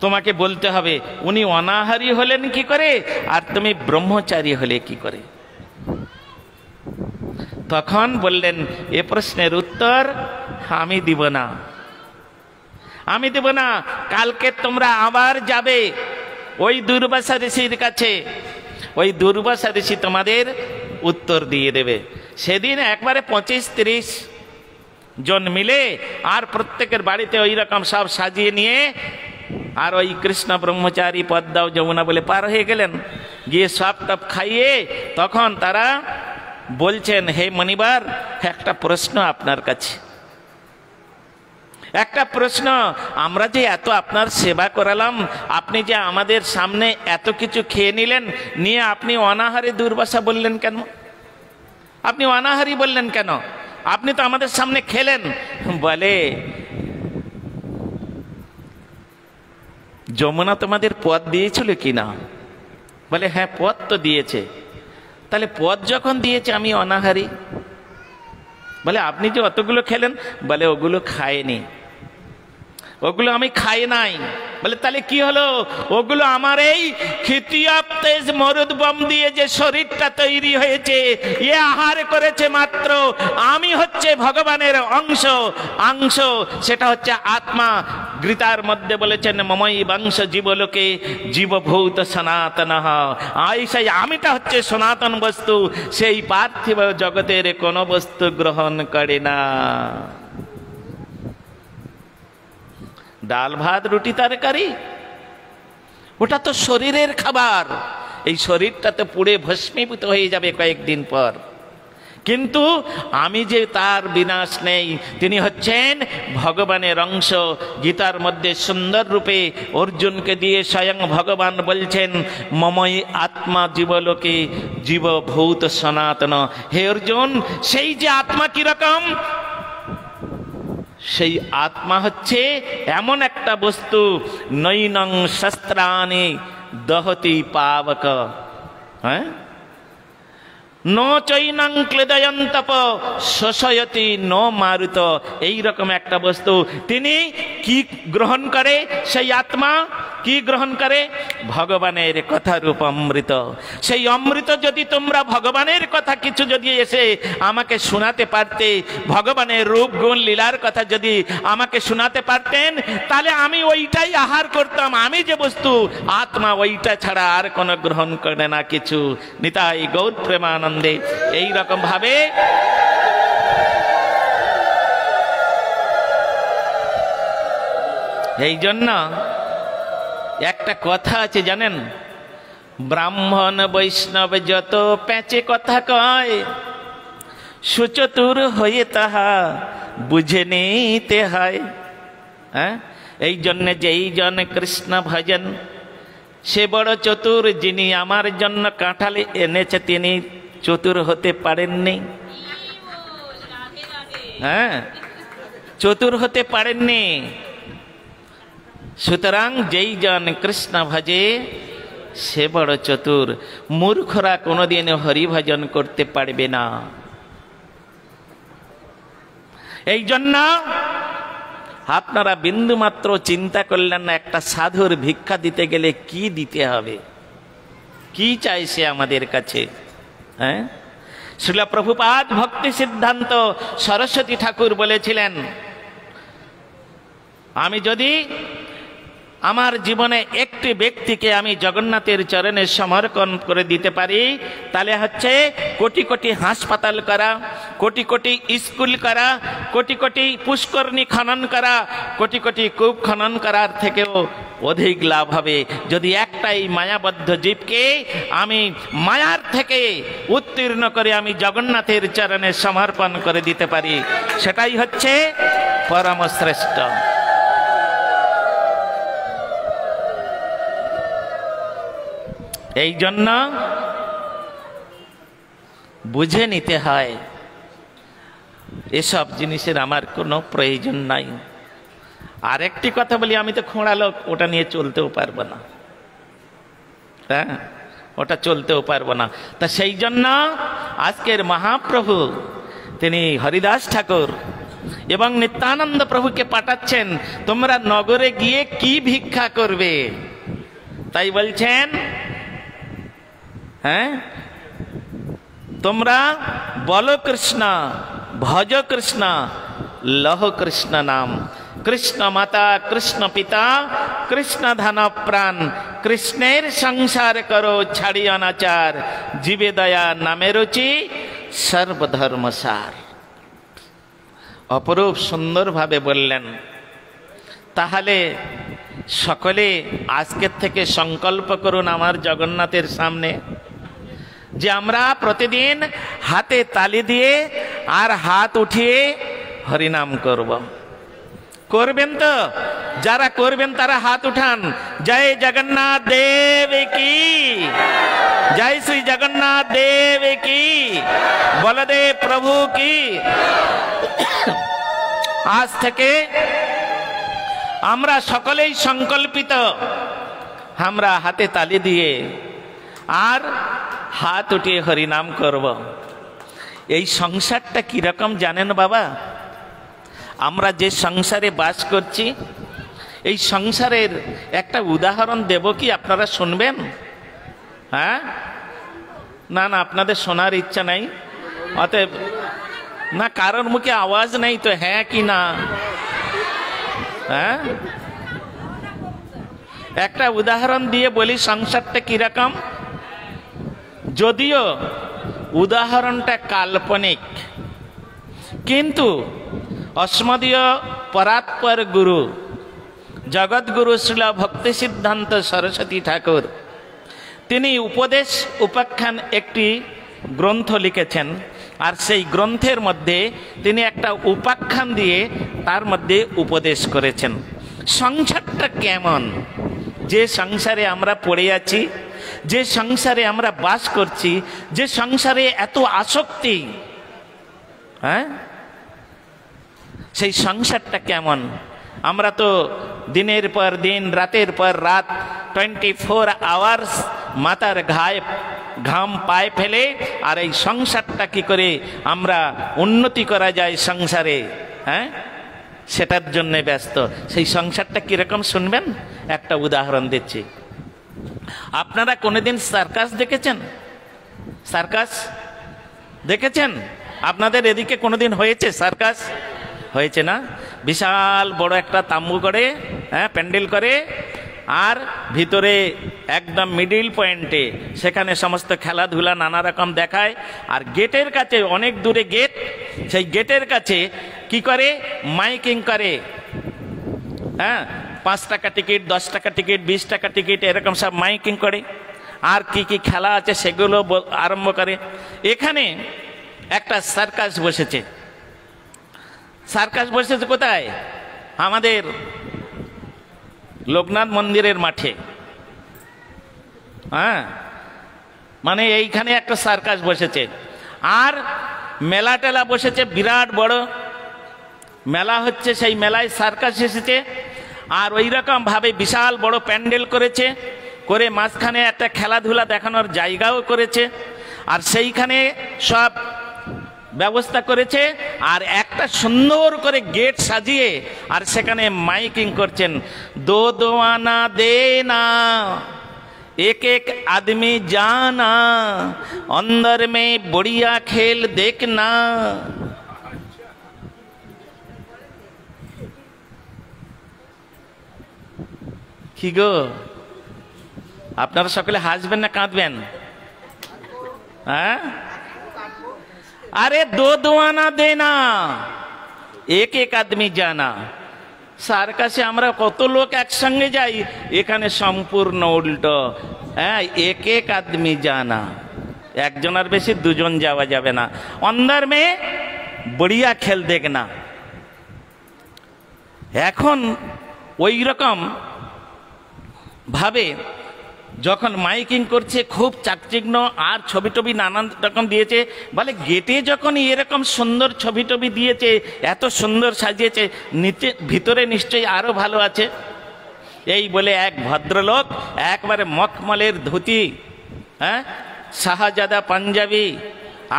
তোমাকে বলতে হবে উনি অনাহারী হলেন কি করে, আর তুমি ব্রহ্মচারী হলে কি করে? তখন বললেন, এ প্রশ্নের উত্তর আমি দিব না, আমি দেব না। কালকে তোমরা আবার যাবে ওই দুর্বাসা ঋষির কাছে, ওই দুর্বাসা ঋষি তোমাদের উত্তর দিয়ে দেবে। সেদিন একবারে 25-30 জন মিলে আর প্রত্যেকের বাড়িতে ওই রকম সব সাজিয়ে নিয়ে আর ওই কৃষ্ণ ব্রহ্মচারী পদ দাও যমুনা বলে পার হয়ে গেলেন। গিয়ে সব টপ খাইয়ে তখন তারা বলছেন, হে মনিবার, একটা প্রশ্ন আপনার কাছে, একটা প্রশ্ন। আমরা যে এত আপনার সেবা করালাম, আপনি যে আমাদের সামনে এত কিছু খেয়ে নিলেন, নিয়ে আপনি অনাহারী দুর্বাসা বললেন কেন? আপনি অনাহারী বললেন কেন? আপনি তো আমাদের সামনে খেলেন। বলে যমুনা তোমাদের পথ দিয়েছিল কিনা? বলে হ্যাঁ, পথ তো দিয়েছে। তাহলে পথ যখন দিয়েছে আমি অনাহারী। বলে আপনি যে অতগুলো খেলেন? বলে ওগুলো খায়নি, ওগুলো আমি খাই নাই। বলে তাহলে কি হলো? ওগুলো আমার এই খিতিয়াবতেজ মরুদ বম দিয়ে যে শরীরটা তৈরি হয়েছে, এ আহার করেছে মাত্র। আমি হচ্ছে ভগবানের অংশ, সেটা হচ্ছে আত্মা। গীতার মধ্যে বলেছেন মমই বংশ জীবলোকে জীবভূত সনাতন। সেই আমিটা হচ্ছে সনাতন বস্তু, সেই পার্থিব জগতের কোনো বস্তু গ্রহণ করে না। ডাল ভাত রুটি তরকারি ওটা তো শরীরের খাবার। এই শরীরটা তো পুড়ে ভস্মীভূত হয়ে যাবে কয়েকদিন পর, কিন্তু আমি যে তার বিনাশ নেই, তিনি হচ্ছেন ভগবানের অংশ। গীতার মধ্যে সুন্দর রূপে অর্জুনকে দিয়ে স্বয়ং ভগবান বলছেন মমই আত্মা জীবলোকে জীবভূত সনাতন। হে অর্জুন, সেই যে আত্মা কিরকম? সেই আত্মা হচ্ছে এমন একটা বস্তু, নৈনং শস্ত্রাণি দহতি পাবক, হ্যাঁ, নো চৈনং ক্লেদয়ন্তপ শোষয়তি নো মারুত। এইরকম একটা বস্তু। তিনি কি গ্রহণ করে? সেই আত্মা কি গ্রহণ করে? ভগবানের কথারূপ অমৃত। সেই অমৃত যদি তোমরা ভগবানের কথা কিছু যদি এসে আমাকে শোনাতে পারতে, ভগবানের রূপ গুণ লীলার কথা যদি আমাকে শোনাতে পারতেন, তাহলে আমি ওইটাই আহার করতাম। আমি যে বস্তু আত্মা, ওইটা ছাড়া আর কোনো গ্রহণ করে না কিছু। নিতাই গৌর প্রেমানন্দে। এইরকম ভাবে এই জন্য একটা কথা আছে জানেন, ব্রাহ্মণ বৈষ্ণব যত প্যাঁচে কথা কয়, সুচতুর হয়ে তাহা বুঝে নিতে হয়। হ্যাঁ, এই জন্য যেই জন কৃষ্ণ ভজন সে বড় চতুর। যিনি আমার জন্য কাঁঠাল এনেছে তিনি চতুর হতে পারেননি। হ্যাঁ, চতুর হতে পারেননি। সুতরাং যেই জন কৃষ্ণ ভজে সে বড় চতুর। মূর্খরা কোনোদিন হরি ভজন করতে পারবে না। এই জন্য আপনারা বিন্দু মাত্র চিন্তা করলেন না, একটা সাধুর ভিক্ষা দিতে গেলে কি দিতে হবে, কি চাইছে আমাদের কাছে। হ্যাঁ, শ্রীল প্রভুপাদ ভক্তি সিদ্ধান্ত সরস্বতী ঠাকুর বলেছিলেন, আমি যদি আমার জীবনে একটি ব্যক্তিকে আমি জগন্নাথের চরণে সমর্পণ করে দিতে পারি, তাহলে হচ্ছে কোটি কোটি হাসপাতাল করা, কোটি কোটি স্কুল করা, কোটি কোটি পুষ্করণী খনন করা, কোটি কোটি কূপ খনন করার থেকেও অধিক লাভ হবে যদি একটাই মায়াবদ্ধ জীবকে আমি মায়ার থেকে উত্তীর্ণ করে আমি জগন্নাথের চরণে সমর্পণ করে দিতে পারি। সেটাই হচ্ছে পরম শ্রেষ্ঠ। এই জন্য বুঝে নিতে হয় এসব জিনিসের আমার কোনো প্রয়োজন নাই। আরেকটি কথা বলি, আমি তো খোঁড়া লোক, ওটা নিয়ে চলতেও পারবো না। হ্যাঁ, ওটা চলতেও পারবো না। তা সেই জন্য আজকের মহাপ্রভু তিনি হরিদাস ঠাকুর এবং নিত্যানন্দ প্রভুকে পাঠাচ্ছেন, তোমরা নগরে গিয়ে কি ভিক্ষা করবে। তাই বলছেন, হ্যাঁ, তোমরা বলো কৃষ্ণ, ভজ কৃষ্ণ, লহ কৃষ্ণ নাম। কৃষ্ণ মাতা, কৃষ্ণ পিতা, কৃষ্ণ ধন প্রাণ, কৃষ্ণের সংসার করো ছাড়ি অনাচার, জীবে দয়া নামে রুচি সর্বধর্মসার। অপরূপ সুন্দরভাবে বললেন। তাহলে সকলে আজকের থেকে সংকল্প করুন আমার জগন্নাথের সামনে যে আমরা প্রতিদিন হাতে তালি দিয়ে আর হাত উঠিয়ে হরিনাম করব। করবেন তো? যারা করবেন তারা হাত উঠান। জয় জগন্নাথ দেব কি, জয় শ্রী জগন্নাথ দেব কি, বলদেব প্রভু কি। আজ থেকে আমরা সকলেই সংকল্পিত, আমরা হাতে তালি দিয়ে আর হাত উঠিয়ে হরিনাম করব। এই সংসারটা কিরকম জানেন বাবা? আমরা যে সংসারে বাস করছি, এই সংসারের একটা উদাহরণ দেব কি, আপনারা শুনবেন? হ্যাঁ, না না, আপনাদের শোনার ইচ্ছা নাই, অতএব না, কারোর মুখে আওয়াজ নেই তো হ্যাঁ কি না? হ্যাঁ, একটা উদাহরণ দিয়ে বলি সংসারটা কিরকম। যদিও উদাহরণটা কাল্পনিক, কিন্তু অস্মদীয় পরাৎপর গুরু জগৎগুরু শ্রীল ভক্তি সিদ্ধান্ত সরস্বতী ঠাকুর তিনি উপদেশ উপাখ্যান একটি গ্রন্থ লিখেছেন। আর সেই গ্রন্থের মধ্যে তিনি একটা উপাখ্যান দিয়ে তার মধ্যে উপদেশ করেছেন সংসারটা কেমন। যে সংসারে আমরা পড়ে আছি, যে সংসারে আমরা বাস করছি, যে সংসারে এত আসক্তি, হ্যাঁ, সেই সংসারটা কেমন। আমরা তো দিনের পর দিন, রাতের পর রাত 24 আওয়ার্স মাথার ঘাম পায়ে ফেলে আর এই সংসারটা কি করে আমরা উন্নতি করা যায় সংসারে, হ্যাঁ, সেটার জন্য ব্যস্ত। সেই সংসারটা কিরকম শুনবেন, একটা উদাহরণ দিচ্ছি। আপনারা কোনোদিন সার্কাস দেখেছেন? সার্কাস দেখেছেন? আপনাদের এদিকে কোনোদিন হয়েছে সার্কাস? হয়েছে না? বিশাল বড় একটা তাম্বু করে, হ্যাঁ, প্যান্ডেল করে, আর ভিতরে একদম মিডিল পয়েন্টে সেখানে সমস্ত খেলাধুলা নানা রকম দেখায়। আর গেটের কাছে, অনেক দূরে গেট, সেই গেটের কাছে কি করে, মাইকিং করে, হ্যাঁ, 5 টাকা টিকিট, 10 টাকা টিকিট, 20 টাকা টিকিট, এরকম সব মাইকিং করে। আর কি কি খেলা আছে সেগুলো আরম্ভ করে। এখানে একটা সার্কাস বসেছে। সার্কাস বসেছে কোথায়? আমাদের লোকনাথ মন্দিরের মাঠে। হ্যাঁ, মানে এইখানে একটা সার্কাস বসেছে। আর মেলা টেলা বসেছে, বিরাট বড় মেলা হচ্ছে, সেই মেলায় সার্কাস এসেছে। আর ওই রকম ভাবে বিশাল বড় প্যান্ডেল করেছে, করে মাঝখানে একটা খেলাধুলা দেখানোর জায়গাও করেছে। আর সেইখানে সব ব্যবস্থা করেছে। আর একটা সুন্দর করে গেট সাজিয়ে আর সেখানে মাইকিং করছেন, দো দো আনা দে না, एक एक आदमी जाना, अंदर में बढ़िया खेल देखना। কি গো, আপনারা সকলে হাসবেন না কাঁদবেন? হ্যাঁ, আরে দো দোয়ানা দেনা, এক এক আদমি জানা। সার্কাসে আমরা কত লোক একসঙ্গে যাই, এখানে সম্পূর্ণ উল্টো। হ্যাঁ, এক এক আদমি জানা, একজনের বেশি দুজন যাওয়া যাবে না। অন্দর মে বড়িয়া খেল দেখনা। এখন ওই রকম ভাবে যখন মাইকিং করছে, খুব চাকচিক্য আর ছবি টবি নানান রকম দিয়েছে। বলে গেটে যখন এরকম সুন্দর ছবি টবি দিয়েছে, এত সুন্দর সাজিয়েছে, নিচে ভিতরে নিশ্চয়ই আরো ভালো আছে। এই বলে এক ভদ্রলোক একবারে মখমলের ধুতি, হ্যাঁ, শাহজাদা পাঞ্জাবি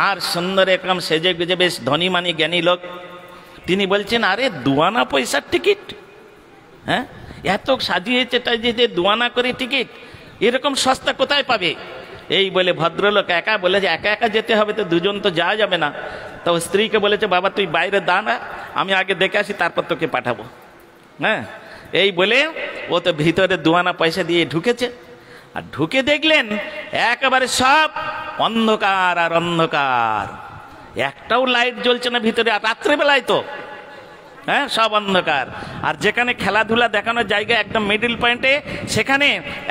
আর সুন্দর এরকম সেজে গুজে বেশ ধনী মানি জ্ঞানী লোক, তিনি বলছেন, আরে 2 আনা পয়সার টিকিট, হ্যাঁ, এত সাজিয়েছে টাজিয়েছে, 2 আনা করে টিকিট, এরকম সস্তা কোথায় পাবে? এই বলে ভদ্রলোক একা বলেছে, একা একা যেতে হবে তো, দুজন তো যাওয়া যাবে না। তো স্ত্রীকে বলেছে, বাবা তুই বাইরে দাঁড়া, আমি আগে দেখে আসি, তারপর তোকে পাঠাবো। হ্যাঁ, এই বলে ও তো ভিতরে 2 আনা পয়সা দিয়ে ঢুকেছে। আর ঢুকে দেখলেন একেবারে সব অন্ধকার আর অন্ধকার, একটাও লাইট জ্বলছে না ভিতরে। আর রাত্রেবেলায় তো, হ্যাঁ, সব অন্ধকার। আর যেখানে খেলাধুলা দেখানোর জায়গা একদম মিডিল পয়েন্টে, সেখানে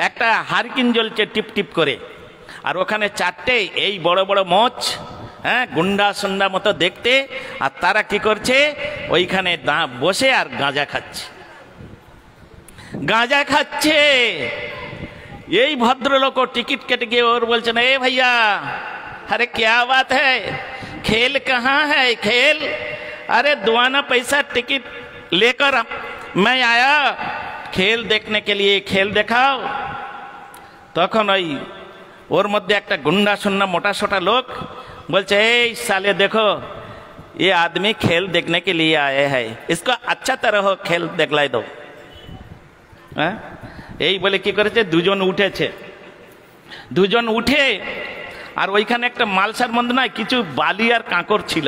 একটা হারকিন জ্বলছে টিপ টিপ করে। আর ওখানে 4টে এই বড় বড় মোচ, হ্যাঁ, গুন্ডা সুন্ডা মতো দেখতে। আর তারা কি করছে, ওইখানে বসে আর গাঁজা খাচ্ছে, গাঁজা খাচ্ছে। এই ভদ্রলোক টিকিট কেটে গিয়ে ওর বলছে না, এ ভাইয়া, আরে क्या बात है, खेल कहाँ है खेल? अरे 2 आना पैसा टिकट लेकर मैं आया खेल देखने के लिए, खेल देखाओ। তখন ওই ওর মধ্যে একটা গুন্ডা সুন্না মোটা সোটা লোক বলছে, এই साले देखो ये आदमी खेल देखने के लिए आए हैं, इसको अच्छा तरह खेल देखलाई दो। হ্যাঁ, এই বলে কি করেছে, দুজন উঠেছে। দুজন উঠে আর ওইখানে একটা মালসার মধ্যে না কিছু বালি আর কাঁকর ছিল,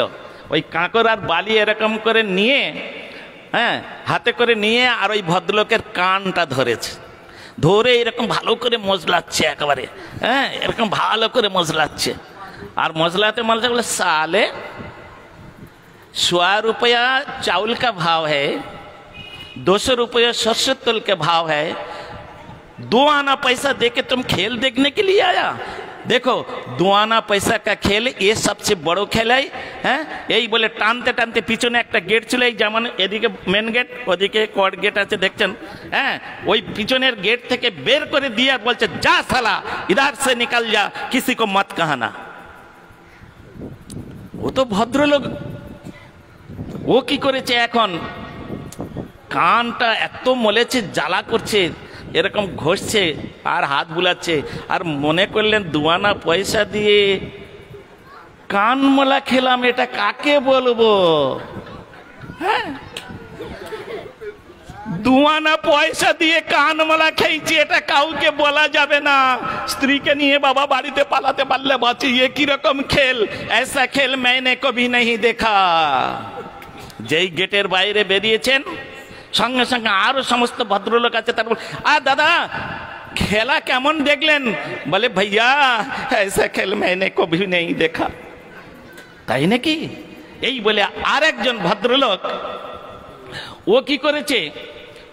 ওই কাঁকর আর বালি এরকম করে নিয়ে, হ্যাঁ, হাতে করে নিয়ে আর ওই ভদ্রলোকের কানটা ধরেছে, ধরে এরকম ভালো করে মজলাচ্ছে একেবারে, হ্যাঁ, এরকম ভালো করে মজলাচ্ছে। আর মজলাতে মজলাতে বলে, साले 100 रुपया चावल का भाव है, 200 रुपया सरसों तेल के भाव है, 2 आना पैसा देके तुम खेल देखने के लिए आया? देखो 2 आना पैसा का खेल ये सबसे बड़ो खेल है। হ্যাঁ, এই বলে টানতে টানতে পিছনে একটা গেট ছিল, এই যেমন এদিকে মেন গেট ওদিকে কোয়ার্ড গেট আছে দেখছেন, হ্যাঁ, ওই পিছনের গেট থেকে বের করে দিয়ে বলছে, যা সালা ইধার সে নিকাল যা, কিসি কো মত কাহানা। ও তো ভদ্রলোক, ও কি করেছে এখন, কানটা এত মলেছে, জ্বালা করছে, এরকম ঘষছে আর হাত বুলাচ্ছে, আর মনে করলেন 2 আনা পয়সা দিয়ে কানমলা খেলাম, এটা কাকে বলবো? হ্যাঁ, 2 আনা পয়সা দিয়ে কানমলা খেয়েছি, এটা কাউকে বলা যাবে না। স্ত্রীকে নিয়ে বাবা বাড়িতে পালাতে পারলে বাঁচি, ये কিরকম খেল, ऐसा खेल मैंने कभी नहीं देखा। যেই গেটের বাইরে বেরিয়েছেন সঙ্গে সঙ্গে আরো সমস্ত ভদ্রলোক আছে, তারপর আর দাদা খেলা কেমন দেখলেন? বলে भैया ऐसा खेल मैंने कभी नहीं देखा। তাই নাকি? এই বলে আরেকজন ভদ্রলোক ও কি করেছে,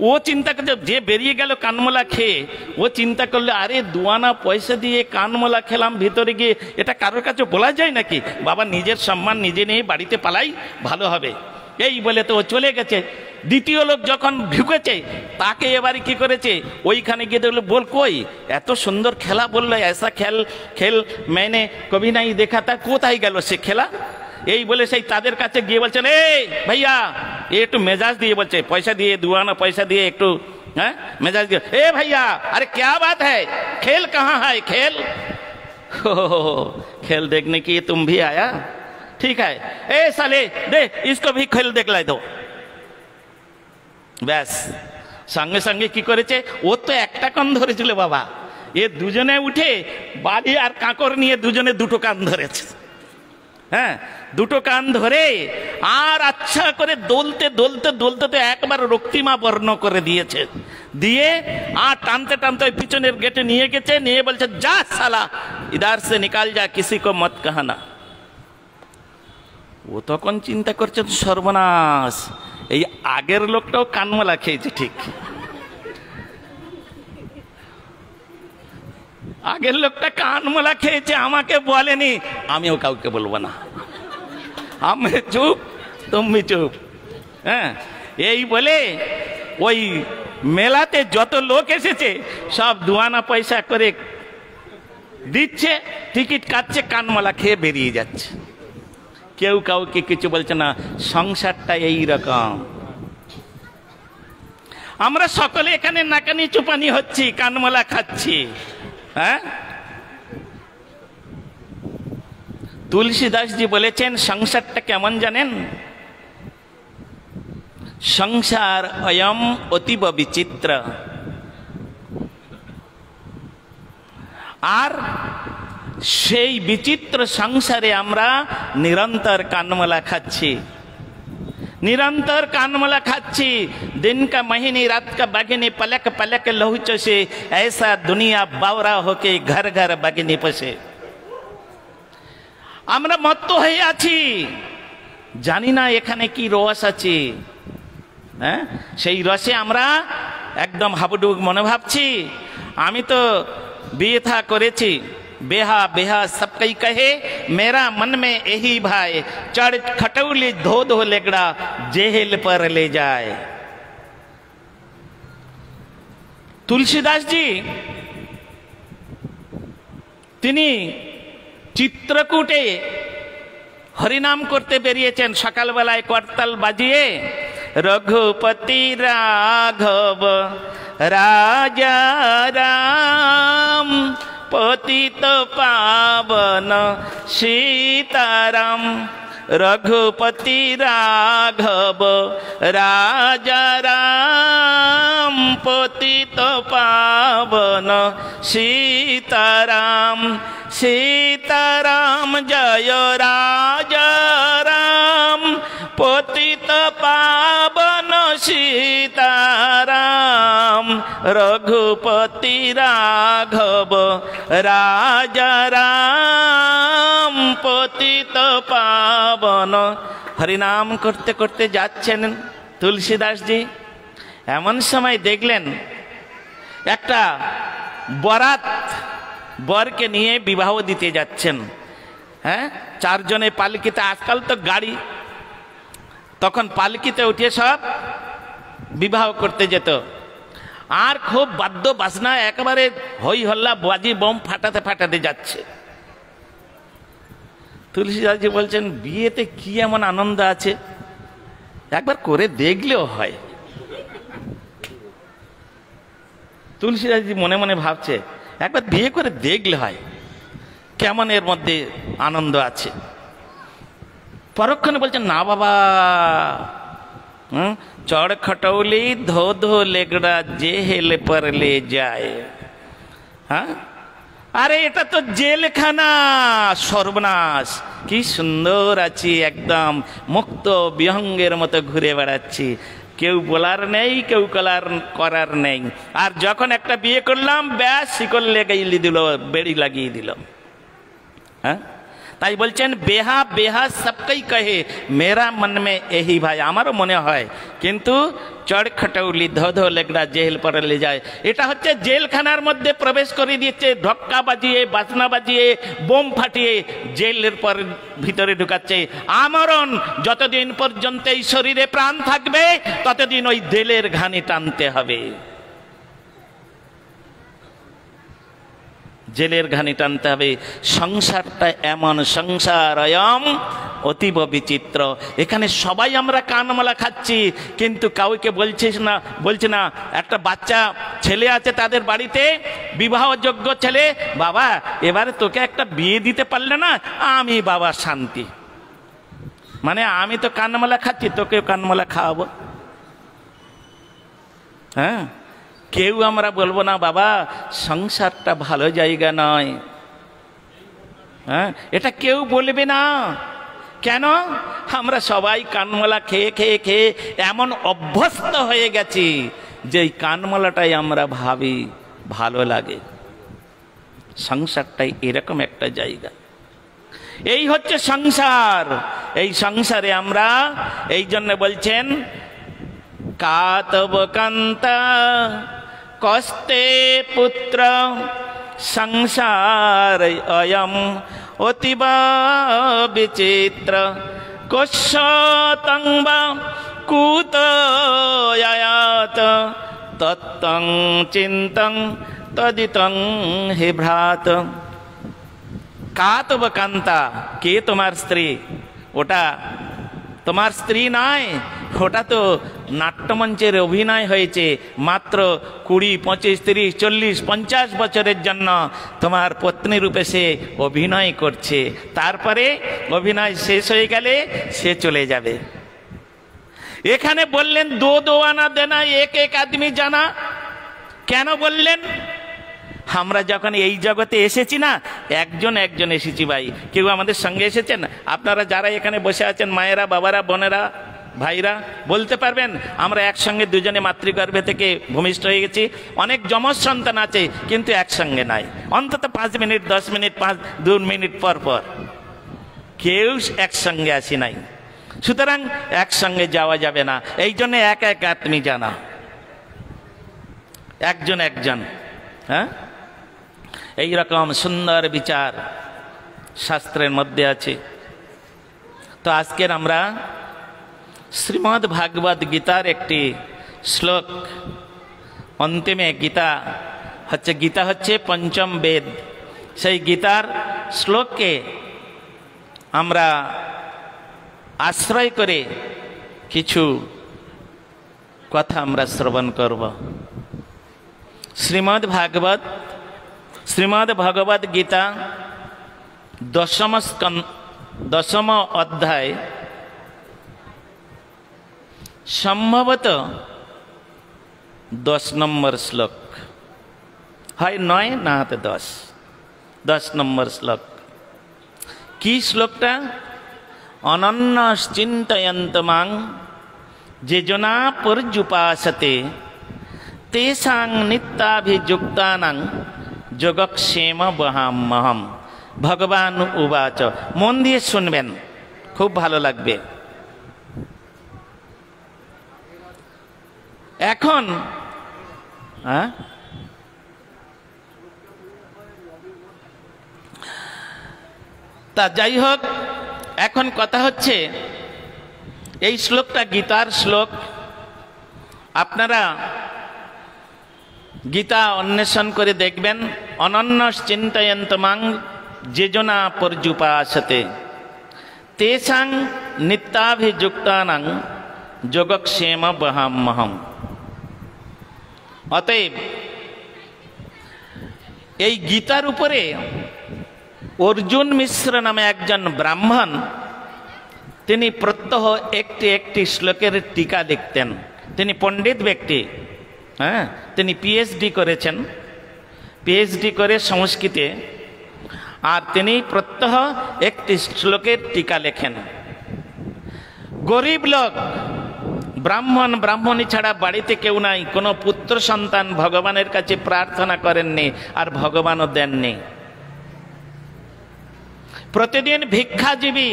ও চিন্তা করছে, যে বেরিয়ে গেল কানমলা খেয়ে, ও চিন্তা করলে, আরে 2 আনা পয়সা দিয়ে কানমলা খেলাম, ভিতরে গিয়ে এটা কারোর কাছে বলা যায় নাকি? বাবা নিজের সম্মান নিজে নিয়ে বাড়িতে পালাই ভালো হবে। এই বলে তো ও চলে গেছে। দ্বিতীয় লোক যখন ঢুকেছে তাকে এবারে কি করেছে, ওইখানে গিয়ে দেখলো, বল কই এত সুন্দর খেলা বললো, ऐसा खेल खेल मैंने कभी नहीं देखा। তা কোথায় গেল সে খেলা? এই বলে সেই তাদের কাছে গিয়ে বলছেন, এই ভাইয়া একটু মেজাজ দিয়ে বলছে, পয়সা দিয়ে 2 आना पैसा দিয়ে একটু, হ্যাঁ, মেজাজ দিয়ে, এ ভাইয়া अरे क्या बात है, खेल कहाँ है खेल? खेल देखने के लिए तुम भी आया? ठीक है, ए साले दे इसको भी खेल देख लाई दो। ব্যাস, সঙ্গে সঙ্গে কি করেছে, ও তো একটা কান ধরেছিল বাবা, এ দুজনে উঠে বালি আর কাঁকর নিয়ে দুজনে 2টো কান ধরেছে। হ্যাঁ, 2টো কান ধরে আর আচ্ছা করে দোলতে দোলতে দোলতে তো একবার রক্তিমা বর্ণ করে দিয়েছে, দিয়ে আর টানতে টানতে ওই পিছনের গেটে নিয়ে গেছে, নিয়ে বলছে, যা সালা ইধার সে নিকাল যা, কিসি কো মত কাহানা। ও তখন চিন্তা করছে, সর্বনাশ, এই আগের লোকটাও কানমলা খেয়েছে ঠিক, আগের লোকটা কানমলা খেয়েছে, আমাকে বলেনি, আমিও কাউকে বলবো না, আমি চুপ তুমি চুপ। হ্যাঁ, এই বলে ওই মেলাতে যত লোক এসেছে সব 2 আনা পয়সা করে দিচ্ছে, টিকিট কাটছে, কানমলা খেয়ে বেরিয়ে যাচ্ছে, কেউ কাউকে কিছু বলছে না। সংসারটা এই রকম, আমরা সকলে এখানে নাকানি চুপানি হচ্ছি, কানমলা খাচ্ছি। হ্যাঁ, তুলসীদাসজি বলেছেন সংসারটা কেমন জানেন? সংসার অয়ম অতীব বিচিত্র। আর সেই বিচিত্র সংসারে আমরা নিরন্তর কানমলা খাচ্ছি, निरंतर कानमला खाচ্ছি। दिन का महीने रात का बागिनी पलक पलक लहू चषे, ऐसा दुनिया बावरा होके घर घर बागिनी पशे। আমরা মত্ত হয়ে আছি, জানি না এখানে কি রস আছে। হ্যাঁ, সেই রসে আমরা একদম হাবুডুবু মনে ভাবছি। আমি তো বিয়ে থা করেছি, बेहा बेहा सब कई कहे, मेरा मन में यही भाई, चढ़ खटौली धो धो लेगड़ा जेल पर ले जाए। तुलसीदास जी তিনি চিত্রকূটে হরিনাম করতে বেরিয়েছেন সকালবেলায় করতাল বাজিয়ে, রঘুপতি রাঘব রাজা রাম পতিত পাবন সীতারাম। রঘুপতি রাঘব রাজা রাম পতিত পাবন সীতারাম। সীতারাম জয় রাজা রাম পতিত পাবন সীতারাম। রঘুপতি রাঘব রাজা রাম পতিত পাবন। হরিনাম করতে করতে যাচ্ছেন তুলসীদাসজি, এমন সময় দেখলেন একটা বরাত বরকে নিয়ে বিবাহ দিতে যাচ্ছেন। হ্যাঁ, চারজনে পালকিতে, আজকাল তো গাড়ি, তখন পালকিতে উঠে সব বিবাহ করতে যেত। আর খুব বাদ্য বাজনা, একেবারে হই হল্লা, বাজি বোম ফাটাতে ফাটাতে যাচ্ছে। তুলসীদাসজি বলছেন, বিয়েতে কি এমন আনন্দ আছে, একবার করে দেখলেও হয়। তুলসীদাসজি মনে মনে ভাবছে, একবার বিয়ে করে দেখলে হয়, কেমন এর মধ্যে আনন্দ আছে। পরক্ষণে বলছেন, না বাবা, চড় খটৌলি ধো ধো লেগড়া যে হেলে পরলে যায়। হ্যাঁ, আরে এটা তো জেলখানা, সর্বনাশ। কি সুন্দর আছি, একদম মুক্ত বিহঙ্গের মতো ঘুরে বেড়াচ্ছি, কেউ বলার নেই, কেউ করার নেই। আর যখন একটা বিয়ে করলাম, ব্যাস শিকল লেগাইলি দিল, বেড়ি লাগিয়ে দিল। হ্যাঁ, তাই বলছেন, বেহা বেহা সবকেই কহে মেরা মন মে এহি ভাই। আমারও মনে হয়, কিন্তু চড় খটৌলি ধো ধো লেগড়া জেল পরলে যায়, এটা হচ্ছে জেলখানার মধ্যে প্রবেশ করে দিয়েছে। ঢক্কা বাজিয়ে, বাজনা বাজিয়ে, বোম ফাটিয়ে জেলের পর ভিতরে ঢুকাচ্ছে। আমরণ, যতদিন পর্যন্ত এই শরীরে প্রাণ থাকবে ততদিন ওই দেলের ঘানি টানতে হবে, জেলের ঘানি টানতে হবে। সংসারটা এমন, সংসার অয়ম অতীব বিচিত্র। এখানে সবাই আমরা কানমালা খাচ্ছি, কিন্তু কাউকে বলছে না। একটা বাচ্চা ছেলে আছে তাদের বাড়িতে, বিবাহযোগ্য ছেলে, বাবা এবারে তোকে একটা বিয়ে দিতে পারলে না, আমি বাবা শান্তি। মানে আমি তো কানমালা খাচ্ছি, তোকেও কানমালা খাওয়াবো। হ্যাঁ, কেউ আমরা বলবো না, বাবা সংসারটা ভালো জায়গা নয়। হ্যাঁ, এটা কেউ বলবে না। কেন? আমরা সবাই কানমালা খেয়ে খেয়ে খেয়ে এমন অভ্যস্ত হয়ে গেছি যে এই কানমালাটাই আমরা ভাবি ভালো লাগে। সংসারটাই এরকম একটা জায়গা। এই হচ্ছে সংসার। এই সংসারে আমরা, এই জন্য বলছেন, কাতব কান্তা কস্তে পুত্র সংসার অয়ম অতীব বিচিত্র। কোশতং বা কুতয়ায়াত তত্ত্বং চিন্তং তদিতং হে ভ্রাত। কাতব কান্তা, কে তোমার স্ত্রী? ওটা তোমার স্ত্রী নয়, ওটা তো নাট্যমঞ্চের অভিনয় হয়েছে। মাত্র 20, 25, 30, 40, 50 বছরের জন্য তোমার পত্নী রূপে সে অভিনয় করছে। তারপরে অভিনয় শেষ হয়ে গেলে সে চলে যাবে। এখানে বললেন দো দো আনা দেনা এক এক আদমি জানা। কেন বললেন? আমরা যখন এই জগতে এসেছি না, একজন একজন এসেছি ভাই। কেউ আমাদের সঙ্গে এসেছেন? আপনারা যারা এখানে বসে আছেন, মায়েরা, বাবারা, বোনেরা, ভাইরা, বলতে পারবেন আমরা একসঙ্গে দুজনে মাতৃগর্ভে থেকে ভূমিষ্ঠ হয়ে গেছি। অনেক যমজ সন্তান আছে, কিন্তু একসঙ্গে নাই। অন্তত 5 মিনিট, 10 মিনিট, 2 মিনিট পর পর কেউ একসঙ্গে আসি নাই। সুতরাং একসঙ্গে যাওয়া যাবে না। এই জন্য এক এক আত্মী জানা, একজন একজন। হ্যাঁ, এইরকম সুন্দর বিচার শাস্ত্রের মধ্যে আছে। তো আজকের আমরা শ্রীমদ্ ভাগবত গীতার একটি শ্লোক, অন্তিমে গীতা হচ্ছে পঞ্চম বেদ। সেই গীতার শ্লোককে আমরা আশ্রয় করে কিছু কথা আমরা শ্রবণ করব। শ্রীমদ্ ভগবদ গীতা দশম অধ্যায় সম্ভবত 10 নম্বর শ্লোক, হয় 9 না হাতে 10 নম্বর শ্লোক। কি শ্লোকটা? অনন্য চিন্তয়ন্ত মাং যে জনা পর্যুপাসতে তেষাং নিত্যাভিযুক্তানাং যোগক্ষেম বহাম্যহম। ভগবান উবাচ। মন দিয়ে শুনবেন, খুব ভালো লাগবে। এখন তা যাই হোক, এখন কথা হচ্ছে এই শ্লোকটা গীতার শ্লোক। আপনারা গীতা অন্বেষণ করে দেখবেন। অনন্য চিন্তয়ন্ত মাং যেজনা পর্যুপাসতে তেষাং নিত্যাভিযুক্তানাং যোগক্ষেম বহাম্যহম। অতএব এই গীতার উপরে অর্জুন মিশ্র নামে একজন ব্রাহ্মণ, তিনি প্রত্যহ একটি শ্লোকের টিকা লিখতেন। তিনি পণ্ডিত ব্যক্তি, তিনি পিএইচডি করেছেন, পিএইচডি করে সংস্কৃতে, আর তিনি প্রত্যহ একটি শ্লোকের টিকা লেখেন। গরিব লোক, ব্রাহ্মণী ছাড়া বাড়িতে কেউ নাই, কোনো পুত্র সন্তান ভগবানের কাছে প্রার্থনা করেননি, আর ভগবানও দেননি। প্রতিদিন ভিক্ষাজীবী,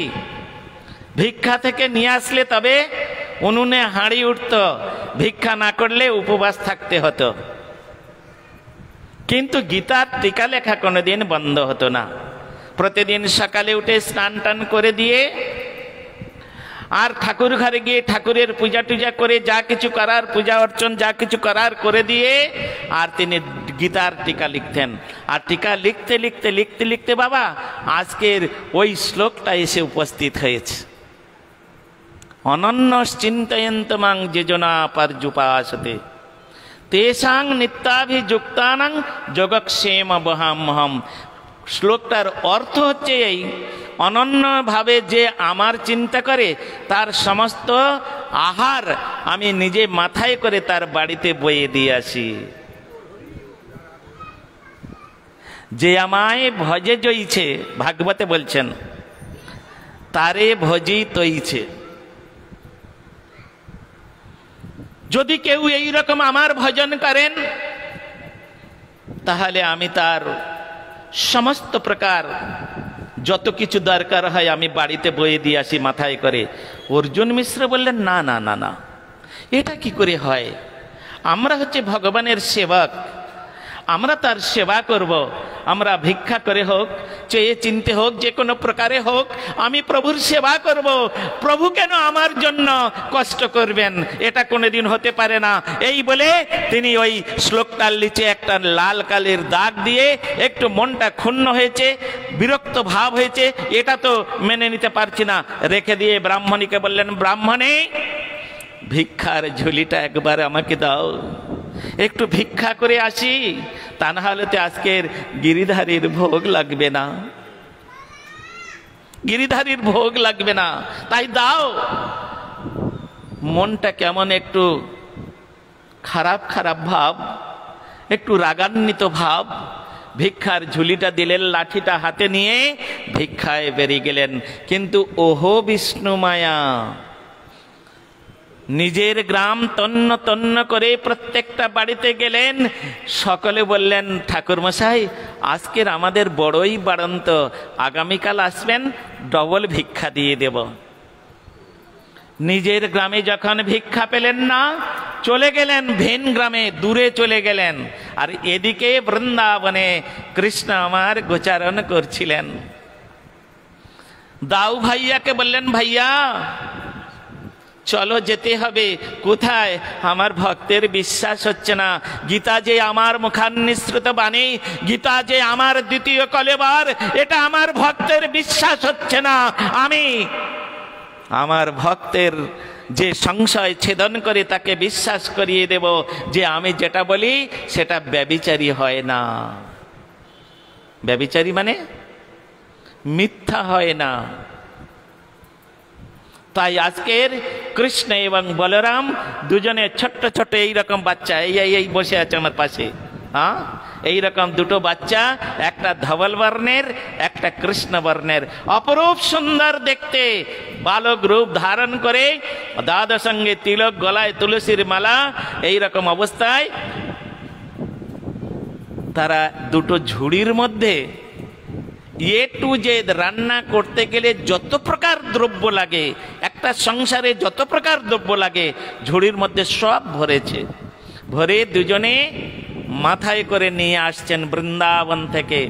ভিক্ষা থেকে নিয়ে আসলে তবে উনুনে হাঁড়ি উঠত, ভিক্ষা না করলে উপবাস থাকতে হতো। কিন্তু গীতার টিকা লেখা কোনোদিন বন্ধ হতো না। প্রতিদিন সকালে উঠে স্নান টান করে দিয়ে আর ঠাকুর ঘরে গিয়ে ঠাকুরের পূজা টুজা করে যা কিছু করার, পূজা অর্চন যা কিছু করার করে দিয়ে আর তিনি গীতার টিকা লিখতেন। আর টিকা লিখতে লিখতে লিখতে লিখতে বাবা আজকের ওই শ্লোকটা এসে উপস্থিত হয়েছে। অনন্য চিন্তয়ন্ত মাং যেজনা পর্যুপাসতে তেষাং নিত্যাভিযুক্তানাং যোগক্ষেম বহাম্যহম। শ্লোকটার অর্থ হচ্ছে এই, অনন্যভাবে যে আমার চিন্তা করে তার সমস্ত আহার আমি নিজে মাথায় করে তার বাড়িতে বয়ে দিয়ে আসি। যে আমায় ভজে জইছে, ভাগবতে বলছেন, তারে ভজি তৈছে। যদি কেউ এইরকম আমার ভজন করেন তাহলে আমি তার সমস্ত প্রকার যত কিছু দরকার হয় আমি বাড়িতে বয়ে দিয়ে আসি মাথায় করে। অর্জুন মিশ্র বললেন, না না না না, এটা কি করে হয়? আমরা হচ্ছে ভগবানের সেবক, আমরা তার সেবা করব। আমরা ভিক্ষা করে হোক, চেয়ে চিনতে হোক, যে কোনো প্রকারে হোক, আমি প্রভুর সেবা করব। প্রভু কেন আমার জন্য কষ্ট করবেন? এটা কোনোদিন হতে পারে না। এই বলে তিনি ওই শ্লোকটার নিচে একটা লাল কালির দাগ দিয়ে একটু মনটা ক্ষুণ্ণ হয়েছে, বিরক্ত ভাব হয়েছে, এটা তো মেনে নিতে পারছি না, রেখে দিয়ে ব্রাহ্মণীকে বললেন, ব্রাহ্মণী ভিক্ষার ঝুলিটা একবার আমাকে দাও, একটু ভিক্ষা করে আসি, তা না হলে তো আজকের গিরিধারীর ভোগ লাগবে না, গিরিধারীর ভোগ লাগবে না, তাই দাও। মনটা কেমন একটু খারাপ খারাপ ভাব, একটু রাগান্বিত ভাব। ভিক্ষার ঝুলিটা দিলেন, লাঠিটা হাতে নিয়ে ভিক্ষায় বেরিয়ে গেলেন। কিন্তু ওহো বিষ্ণু মায়া, নিজের গ্রাম তন্ন তন্ন করে প্রত্যেকটা বাড়িতে গেলেন। সকলে বললেন, ঠাকুর মশাই আজকের আমাদের বড়ই বাড়ন্ত, আগামীকাল আসবেন, ডবল ভিক্ষা দিয়ে দেব। নিজের গ্রামে যখন ভিক্ষা পেলেন না, চলে গেলেন ভিন গ্রামে, দূরে চলে গেলেন। আর এদিকে বৃন্দাবনে কৃষ্ণ আমার গোচারণ করছিলেন। দাউ ভাইয়াকে বললেন, ভাইয়া চলো যেতে হবে। কোথায়? আমার ভক্তের বিশ্বাস হচ্ছে না, গীতা যে আমার মুখান্নিসৃত বাণী, গীতা যে আমার দ্বিতীয় কলেবার, এটা আমার ভক্তের বিশ্বাস হচ্ছে না। আমি আমার ভক্তের যে সংশয় ছেদন করে তাকে বিশ্বাস করিয়ে দেব যে আমি যেটা বলি সেটা ব্যভিচারী হয় না। ব্যভিচারী মানে মিথ্যা হয় না। তাই আজকের কৃষ্ণ এবং বলরাম দুজনে ছোট্ট ছোট্ট এইরকম বাচ্চা, এই বসে আছে আমার পাশে, হ্যাঁ, এইরকম দুটো বাচ্চা, একটা ধবল বর্ণের একটা কৃষ্ণ বর্ণের, অপরূপ সুন্দর দেখতে, বালক রূপ ধারণ করে, দাদা সঙ্গে তিলক, গলায় তুলসীর মালা, এইরকম অবস্থায় তারা দুটো ঝুড়ির মধ্যে এ টু জেড রান্না করতে গেলে যত প্রকার দ্রব্য লাগে, একটা সংসারে যত প্রকার দ্রব্য লাগে ঝুড়ির মধ্যে সব ভরেছে। ভরে দুজনে মাথায় করে নিয়ে আসছেন বৃন্দাবন থেকে।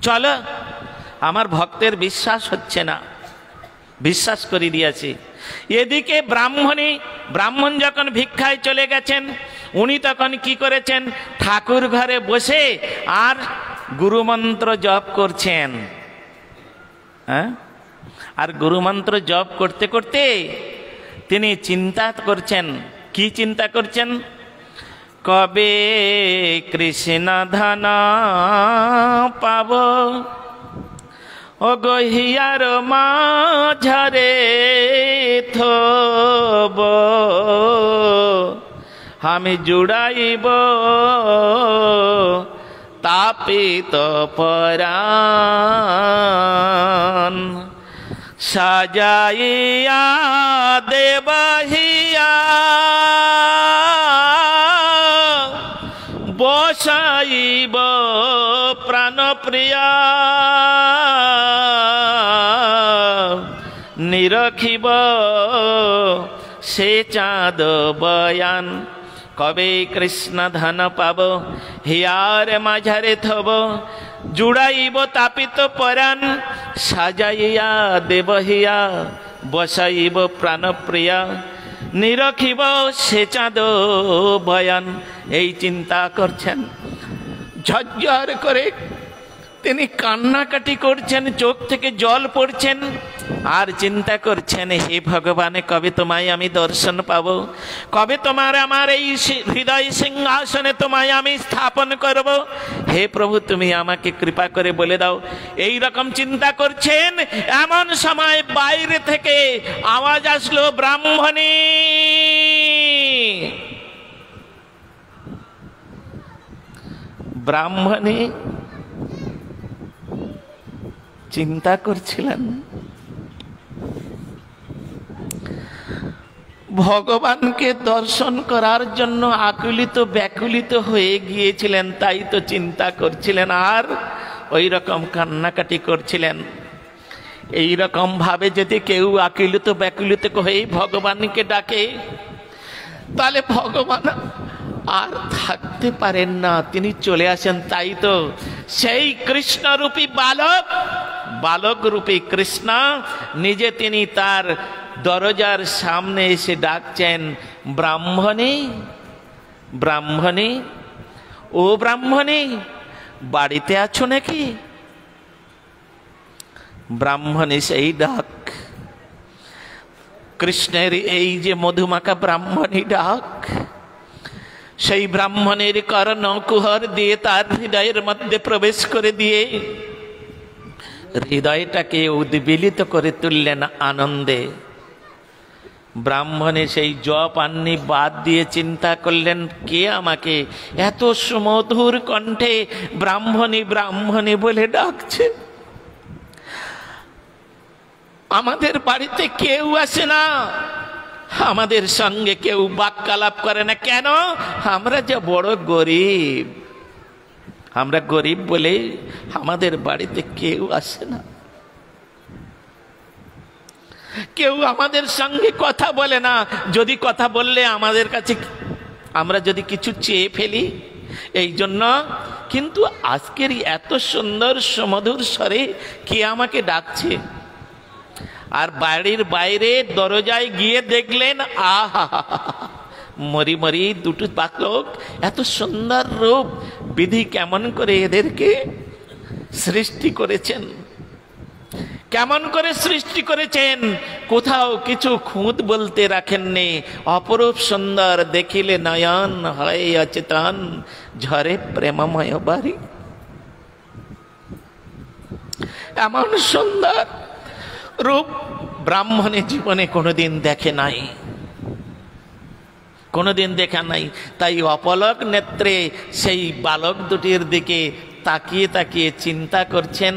চলো, আমার ভক্তের বিশ্বাস হচ্ছে না, বিশ্বাস করে দিয়েছি। এদিকে ব্রাহ্মণ যখন ভিক্ষায় চলে গেছেন, উনি তখন কি করেছেন, ঠাকুর ঘরে বসে আর গুরুমন্ত্র জপ করছেন। হ্যাঁ, আর গুরুমন্ত্র জপ করতে করতে তিনি চিন্তা করছেন। কি চিন্তা করছেন? কবে কৃষ্ণ ধন পাব, ও গহিয়ার মাঝরে থব, আমি জুড়াইব তাপিত পরাণ, সাজাইয়া দেবহিয়া বসাইব প্রাণপ্রিয়া, নিরখিব সে চাঁদ বয়ান, কবে কৃষ্ণ ধন পাব, হিয়ার মাঝারে থব, জুড়াইব তাপিত পরাণ, সাজাইয়া দেবহিয়া বসাইব প্রাণপ্রিয়া, নিরখিব সে চাঁদ বয়ান। এই চিন্তা করছেন, ঝরঝর করে তিনি কান্নাকাটি করছেন, চোখ থেকে জল পড়ছেন, আর চিন্তা করছেন, হে ভগবান, কবে তোমায় আমি দর্শন পাব, কবে তোমার আমার এই হৃদয় সিংহাসনে তোমায় আমি স্থাপন করব, হে প্রভু তুমি আমাকে কৃপা করে বলে দাও। এই রকম চিন্তা করছেন, এমন সময় বাইরে থেকে আওয়াজ আসলো, ব্রাহ্মণী। ব্রাহ্মণী চিন্তা করছিলেন, ভগবানকে দর্শন করার জন্য আকুলিত ব্যাকুলিত হয়ে গিয়েছিলেন, তাই তো চিন্তা করছিলেন, আর ওই রকম কান্নাকাটি করছিলেন। এই রকম ভাবে যদি কেউ আকুলিত ব্যাকুলিত হয়ে ভগবানকে ডাকে, তাহলে ভগবান আর থাকতে পারেন না, তিনি চলে আসেন। তাই তো সেই কৃষ্ণরূপী বালক রূপী কৃষ্ণ নিজে তিনি তার দরজার সামনে এসে ডাকছেন, ব্রাহ্মণী, ব্রাহ্মণী, ও ব্রাহ্মণী, বাড়িতে আছো নাকি? ব্রাহ্মণী সেই ডাক, কৃষ্ণের এই যে মধুমাখা ব্রাহ্মণী ডাক, সেই ব্রাহ্মণের কর্ণ কুহর দিয়ে তার হৃদয়ের মধ্যে প্রবেশ করে দিয়ে হৃদয়টাকে উদ্বেলিত করে তুললেন আনন্দে। ব্রাহ্মণে সেই জপ আন্নি বাদ দিয়ে চিন্তা করলেন, কে আমাকে এত সুমধুর কণ্ঠে ব্রাহ্মণী ব্রাহ্মণী বলে ডাকছে? আমাদের বাড়িতে কেউ আসে না, আমাদের সঙ্গে কেউ বাক্যালাপ করে না, কেন? আমরা যে বড় গরিব, আমরা গরিব বলে আমাদের বাড়িতে কেউ আসে না, কেউ আমাদের সঙ্গে কথা বলে না। যদি কথা বললে আমাদের কাছে আমরা যদি কিছু চেয়ে ফেলি, এই জন্য। কিন্তু আজকের এত সুন্দর সুমধুর স্বরে কে আমাকে ডাকছে? আর বাড়ির বাইরে দরজায় গিয়ে দেখলেন, আহা, মরি মরি দুটো বালক, এত সুন্দর রূপ, বিধি কেমন করে এদেরকে সৃষ্টি করেছেন, কেমন করে সৃষ্টি করেছেন, কোথাও কিছু খুঁত বলতে রাখেননি। অপরূপ সুন্দর, দেখিলে নয়ন হয় অচেতন, ঝরে প্রেমময় বাড়ি। এমন সুন্দর রূপ ব্রাহ্মণের জীবনে কোনোদিন দেখে নাই, কোনোদিন দেখা নাই। তাই অপলক নেত্রে সেই বালক দুটির দিকে তাকিয়ে তাকিয়ে চিন্তা করছেন,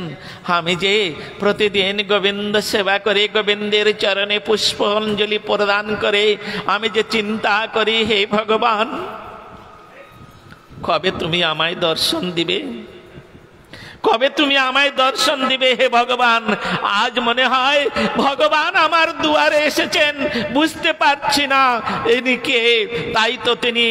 আমি যে প্রতিদিন গোবিন্দ সেবা করে, গোবিন্দের চরণে পুষ্পাঞ্জলি প্রদান করে আমি যে চিন্তা করি, হে ভগবান কবে তুমি আমায় দর্শন দিবে, কবে তুমি আমায় দর্শন দিবে হে ভগবান। আজ মনে হয় ভগবান আমার দুয়ারে এসেছেন, বুঝতে পারছি না ইনি কে। তাই তো তিনি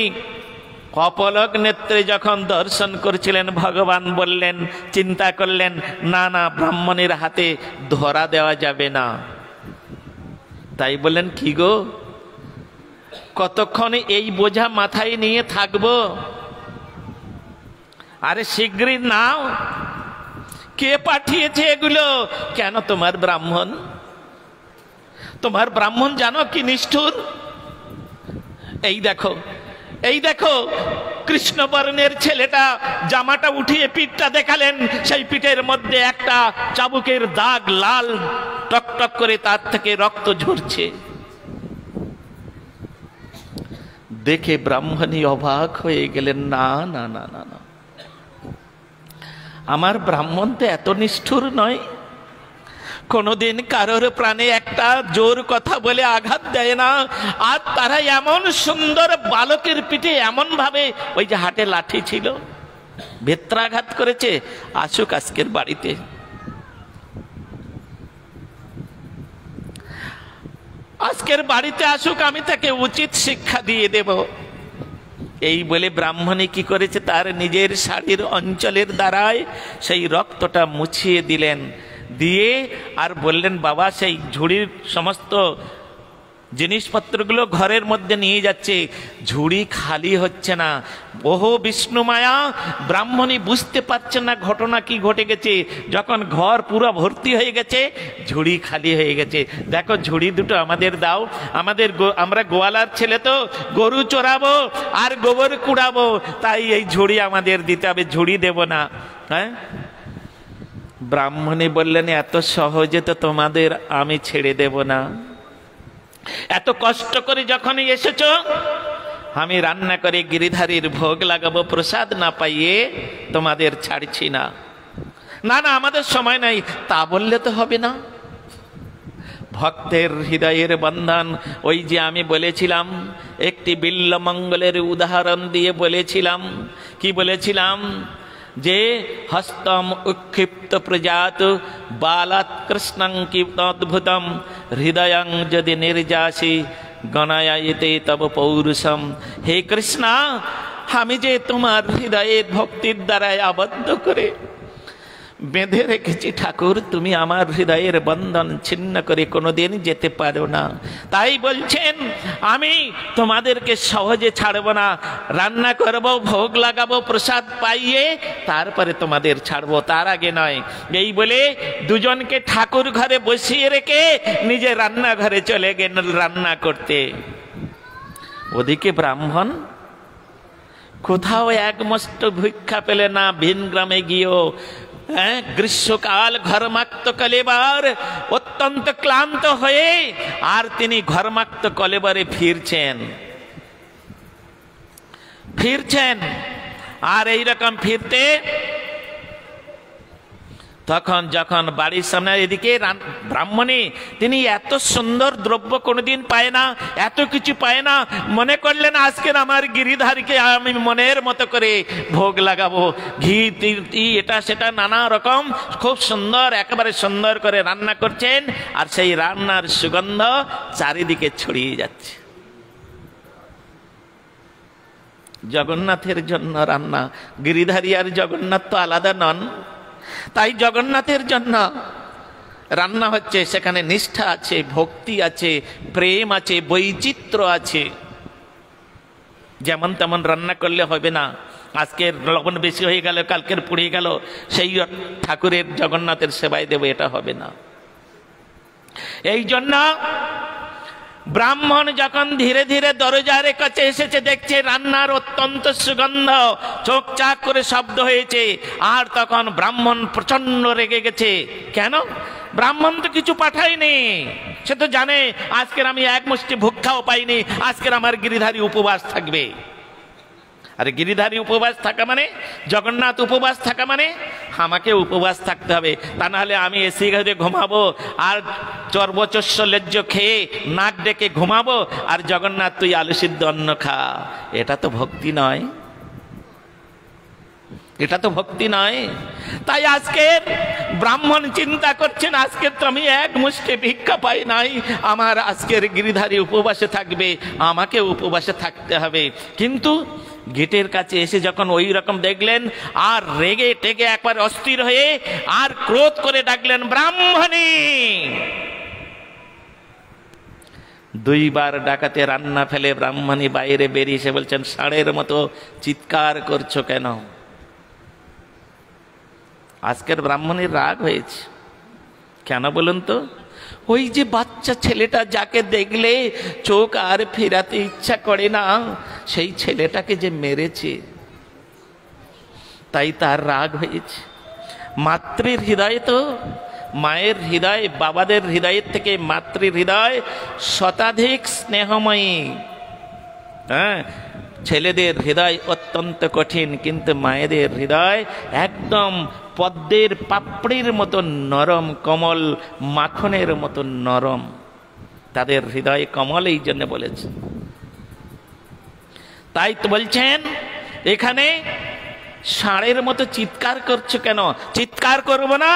অপলক নেত্রে যখন দর্শন করছিলেন, ভগবান বললেন, চিন্তা করলেন, না না, ব্রাহ্মণের হাতে ধরা দেওয়া যাবে না। তাই বললেন, কি গো কতক্ষণ এই বোঝা মাথায় নিয়ে থাকবো? আরে শীঘ্রই নাও, কে পাঠিয়েছে এগুলো? কেন তোমার ব্রাহ্মণ, তোমার ব্রাহ্মণ জানো কি নিষ্ঠুর? এই দেখো, এই দেখো, কৃষ্ণবর্ণের ছেলেটা জামাটা উঠিয়ে পিঠটা দেখালেন, সেই পিঠের মধ্যে একটা চাবুকের দাগ, লাল টকটক করে তার থেকে রক্ত ঝরছে। দেখে ব্রাহ্মণী অবাক হয়ে গেলেন, না না না না না, আমার ব্রাহ্মণ তো এত নিষ্ঠুর নয়, কোনদিন কারোর প্রাণে একটা জোর কথা বলে আঘাত দেয় না। আর তারা এমন সুন্দর বালকের পিঠে এমন ভাবে, ওই যে হাটে লাঠি ছিল, বেত্রাঘাত করেছে, আসুক আজকের বাড়িতে, আজকের বাড়িতে আসুক, আমি তাকে উচিত শিক্ষা দিয়ে দেব। এই বলে ব্রাহ্মণী কি করেছে, তার নিজের শাড়ির অঞ্চলের দ্বারায় সেই রক্তটা মুছিয়ে দিলেন, দিয়ে আর বললেন, বাবা সেই ঝুড়ির সমস্ত জিনিসপত্রগুলো ঘরের মধ্যে নিয়ে যাচ্ছে, ঝুড়ি খালি হচ্ছে না। ওহো বিষ্ণু মায়া, ব্রাহ্মণী বুঝতে পারছে না ঘটনা কি ঘটে গেছে। যখন ঘর পুরো ভর্তি হয়ে গেছে, ঝুড়ি খালি হয়ে গেছে। দেখো ঝুড়ি দুটো আমাদের দাও, আমাদের আমরা গোয়ালার ছেলে তো, গরু চড়াবো আর গোবর কুড়াবো, তাই এই ঝুড়ি আমাদের দিতে হবে, ঝুড়ি দেব না। হ্যাঁ, ব্রাহ্মণী বললেন, এত সহজে তো তোমাদের আমি ছেড়ে দেব না, এত কষ্ট করে যখনই এসেছো, আমি রান্না করে গিরিধারীর ভোগ লাগাবো, প্রসাদ না পাইয়ে তোমাদের ছাড়ছি না। না না, আমাদের সময় নাই। তা বললে তো হবে না, ভক্তের হৃদয়ের বন্ধন। ওই যে আমি বলেছিলাম, একটি বিল্লমঙ্গলের উদাহরণ দিয়ে বলেছিলাম, কি বলেছিলাম, যে হস্তম উৎক্ষিপ্ত প্রজাত বালাৎ কৃষ্ণং কি অদ্ভুতম, হৃদয়ং যদি নির্যাসী গণায়াইতে তব পৌরুষম। হে কৃষ্ণা, আমি যে তোমার হৃদয়ের ভক্তির দ্বারায় আবদ্ধ করে বেঁধে রেখেছি ঠাকুর, তুমি আমার হৃদয়ের বন্ধন ছিন্ন করে কোনোদিন যেতে পারো না। তাই বলছেন, আমি তোমাদেরকে সহজে ছাড়বো না, রান্না করব, ভোগ লাগাবো, প্রসাদ পাইয়ে তারপরে তোমাদের ছাড়বো, তার আগে নয়। এই বলে দুজনকে ঠাকুর ঘরে বসিয়ে রেখে নিজে রান্নাঘরে চলে গেলেন রান্না করতে। ওদিকে ব্রাহ্মণ কোথাও একমস্ত ভিক্ষা পেলে না, ভিন গ্রামে গিয়েও গ্রীষ্মকাল ঘর্মাক্ত কলেবার, অত্যন্ত ক্লান্ত হয়ে আর তিনি ঘর্মাক্ত কলেবারে ফিরছেন। আর এইরকম ফিরতে তখন যখন বাড়ির সামনে, এদিকে ব্রাহ্মণী, তিনি এত সুন্দর দ্রব্য কোনোদিন পায় না, এত কিছু পায় না। মনে করলেন আজকের আমার গিরিধারীকে আমি মনের মতো করে ভোগ লাগাবো, ঘি এটা সেটা নানা রকম খুব সুন্দর, একেবারে সুন্দর করে রান্না করছেন। আর সেই রান্নার সুগন্ধ চারিদিকে ছড়িয়ে যাচ্ছে। জগন্নাথের জন্য রান্না, গিরিধারী আর জগন্নাথ তো আলাদা নন, তাই জগন্নাথের জন্য রান্না হচ্ছে। সেখানে নিষ্ঠা আছে, ভক্তি আছে, প্রেম আছে, বৈচিত্র্য আছে। যেমন তেমন রান্না করলে হবে না, আজকের লবণ বেশি হয়ে গেল, কালকের পুড়িয়ে গেল, সেই ঠাকুরের জগন্নাথের সেবায় দেব, এটা হবে না। এই জন্য ব্রাহ্মণ যখন ধীরে ধীরে দরজার কাছে এসেছে, দেখছে রান্নার অত্যন্ত সুগন্ধ, চোখ চাক করে শব্দ হয়েছে, আর তখন ব্রাহ্মণ প্রচন্ড রেগে গেছে। কেন? ব্রাহ্মণ তো কিছু পাঠায়নি, সে তো জানে আজকের আমি এক মুষ্টি ভুক্ষাও পাইনি, আজকের আমার গিরিধারী উপবাস থাকবে। আরে গিরিধারী উপবাস থাকা মানে, জগন্নাথ উপবাস থাকা মানে আমাকে উপবাস থাকতে হবে, তা নাহলে আমি এসি ঘরে ঘুমাবো আর চর্বচস্য লেজ্জ খেয়ে নাক ডেকে ঘুমাবো, আর জগন্নাথ তুই আলু সিদ্ধ অন্ন খা। এটা তো ভক্তি নয়, এটা তো ভক্তি নয়। তাই আজকে ব্রাহ্মণ চিন্তা করছেন, আজকে তো আমি এক মুষ্টি ভিক্ষা পাই নাই, আমার আজকের গিরিধারী উপবাসে থাকবে, আমাকে উপবাসে থাকতে হবে। কিন্তু গেটের কাছে এসে যখন ওই রকম দেখলেন, আর রেগে টেগে একবার অস্থির হয়ে আর ক্রোধ করে ডাকলেন, ব্রাহ্মণী। দুইবার ডাকাতে রান্না ফেলে ব্রাহ্মণী বাইরে বেরিয়ে এসে বলছেন, ষাঁড়ের মতো চিৎকার করছো কেন? আজকের ব্রাহ্মণীর রাগ হয়েছে। কেন বলুন তো? ওই যে বাচ্চা ছেলেটা যাকে দেখলে চোখ আর ফেরাতে ইচ্ছা করে না, সেই ছেলেটাকে যে মেরেছে, তাই তার রাগ হয়েছে। মাতৃর হৃদয় তো, মায়ের হৃদয় বাবাদের হৃদয়ের থেকে মাতৃর হৃদয় শতাধিক স্নেহময়ী। হ্যাঁ, ছেলেদের হৃদয় অত্যন্ত কঠিন, কিন্তু মায়েদের হৃদয় একদম পদ্মের পাপড়ির মতো নরম, কমল মাখনের মতো নরম। তাদের হৃদয় কমল, এই জন্য বলেছে। তাই তো বলছেন এখানে, ষাঁড়ের মতো চিৎকার করছো কেন? চিৎকার করব না।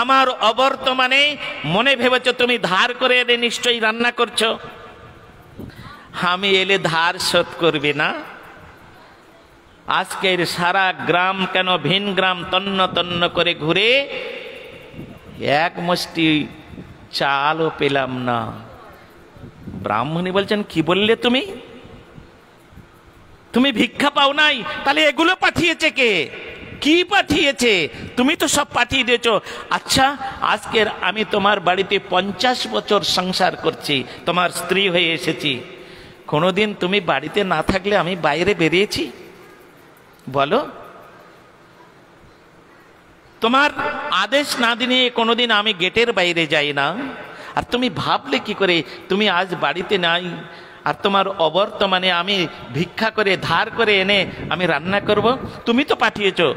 আমার অবর্তমানে মনে ভেবেছ তুমি ধার করে এনে নিশ্চয়ই রান্না করছো, আমি এলে ধার শোধ করবে না। আজকের সারা গ্রাম কেন ভিন গ্রাম তন্ন তন্ন করে ঘুরে এক মুষ্টি চালও পেলাম না। ব্রাহ্মণী বলছেন, কি বললে তুমি? তুমি ভিক্ষা পাও নাই? তাহলে এগুলো পাঠিয়েছে কে? কি পাঠিয়েছে? তুমি তো সব পাঠিয়ে দিয়েছ। আচ্ছা, আজকের আমি তোমার বাড়িতে 50 বছর সংসার করছি, তোমার স্ত্রী হয়ে এসেছি, কোনোদিন তুমি বাড়িতে না থাকলে আমি বাইরে বেরিয়েছি? বলো, তোমার আদেশ না দিনে কোনোদিন আমি গেটের বাইরে যাই না। আর তুমি ভাবলে কি করে তুমি আজ বাড়িতে নাই, আর তোমার অবর্তমানে আমি ভিক্ষা করে ধার করে এনে আমি রান্না করব? তুমি তো পাঠিয়েছো।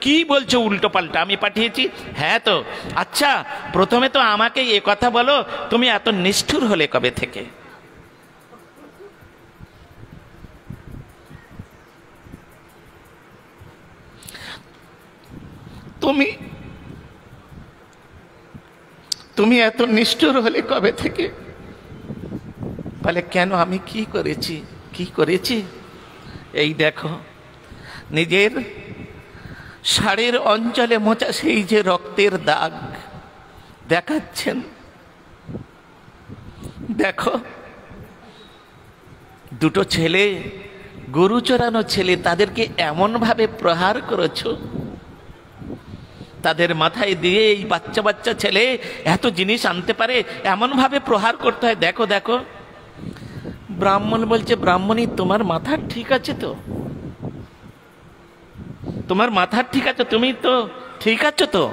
কি বলছো উল্টো পাল্টা? আমি পাঠিয়েছি? হ্যাঁ তো। আচ্ছা, প্রথমে তো আমাকে এ কথা বলো, তুমি এত নিষ্ঠুর হলে কবে থেকে? তুমি এত নিষ্ঠুর হলে কবে থেকে? বলে, কেন? আমি কি করেছি? কি করেছি? এই দেখো, নিজের শাড়ির অঞ্চলে মোচা সেই যে রক্তের দাগ দেখাচ্ছেন, দেখো। দুটো ছেলে, গরু চড়ানো ছেলে, তাদেরকে এমন ভাবে প্রহার করেছো, তাদের মাথায় দিয়ে এই বাচ্চা বাচ্চা ছেলে এত জিনিস আনতে পারে, এমন ভাবে প্রহার করতে হয়। দেখো দেখো। ব্রাহ্মণ বলছে, ব্রাহ্মণী, তোমার মাথা ঠিক আছে তো? তোমার মাথা ঠিক আছে? তুমি তো ঠিক আছো তো?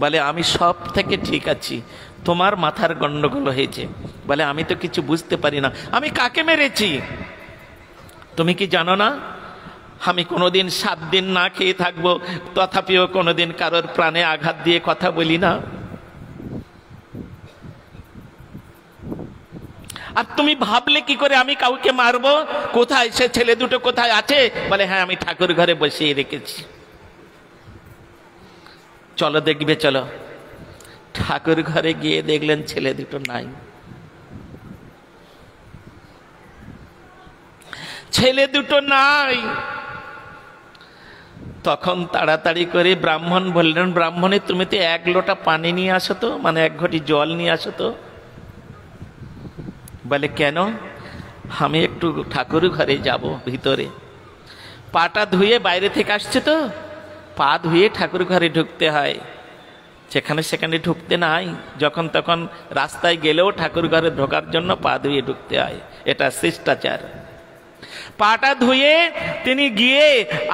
বলে, আমি সব থেকে ঠিক আছি, তোমার মাথার গন্ডগোল হয়েছে। বলে, আমি তো কিছু বুঝতে পারি না, আমি কাকে মেরেছি? তুমি কি জানো না আমি কোনোদিন 7 দিন না খেয়ে থাকবো, তথাপিও কোনোদিন কারোর প্রাণে আঘাত দিয়ে কথা বলি না। আর তুমি ভাবলে কি করে আমি কাউকে মারবো? কোথায় সে ছেলে দুটো, কোথায় আছে? বলে, হ্যাঁ, আমি ঠাকুর ঘরে বসিয়ে রেখেছি, চলো দেখবে। চলো। ঠাকুর ঘরে গিয়ে দেখলেন ছেলে দুটো নাই। ছেলে দুটো নাই। তখন তাড়াতাড়ি করে ব্রাহ্মণ বললেন, ব্রাহ্মণী, তুমি তো 1 লোটা পানি নিয়ে আসো তো, মানে 1 ঘটি জল নিয়ে আসো তো। বলে, কেন? আমি একটু ঠাকুর ঘরে যাব ভিতরে। পাটা ধুয়ে বাইরে থেকে আসছে তো, পা ধুয়ে ঠাকুর ঘরে ঢুকতে হয়। সেখানে সেখানে ঢুকতে নাই, যখন তখন রাস্তায় গেলেও ঠাকুর ঘরে ঢোকার জন্য পা ধুয়ে ঢুকতে হয়, এটা শিষ্টাচার। পাটা ধুয়ে তিনি গিয়ে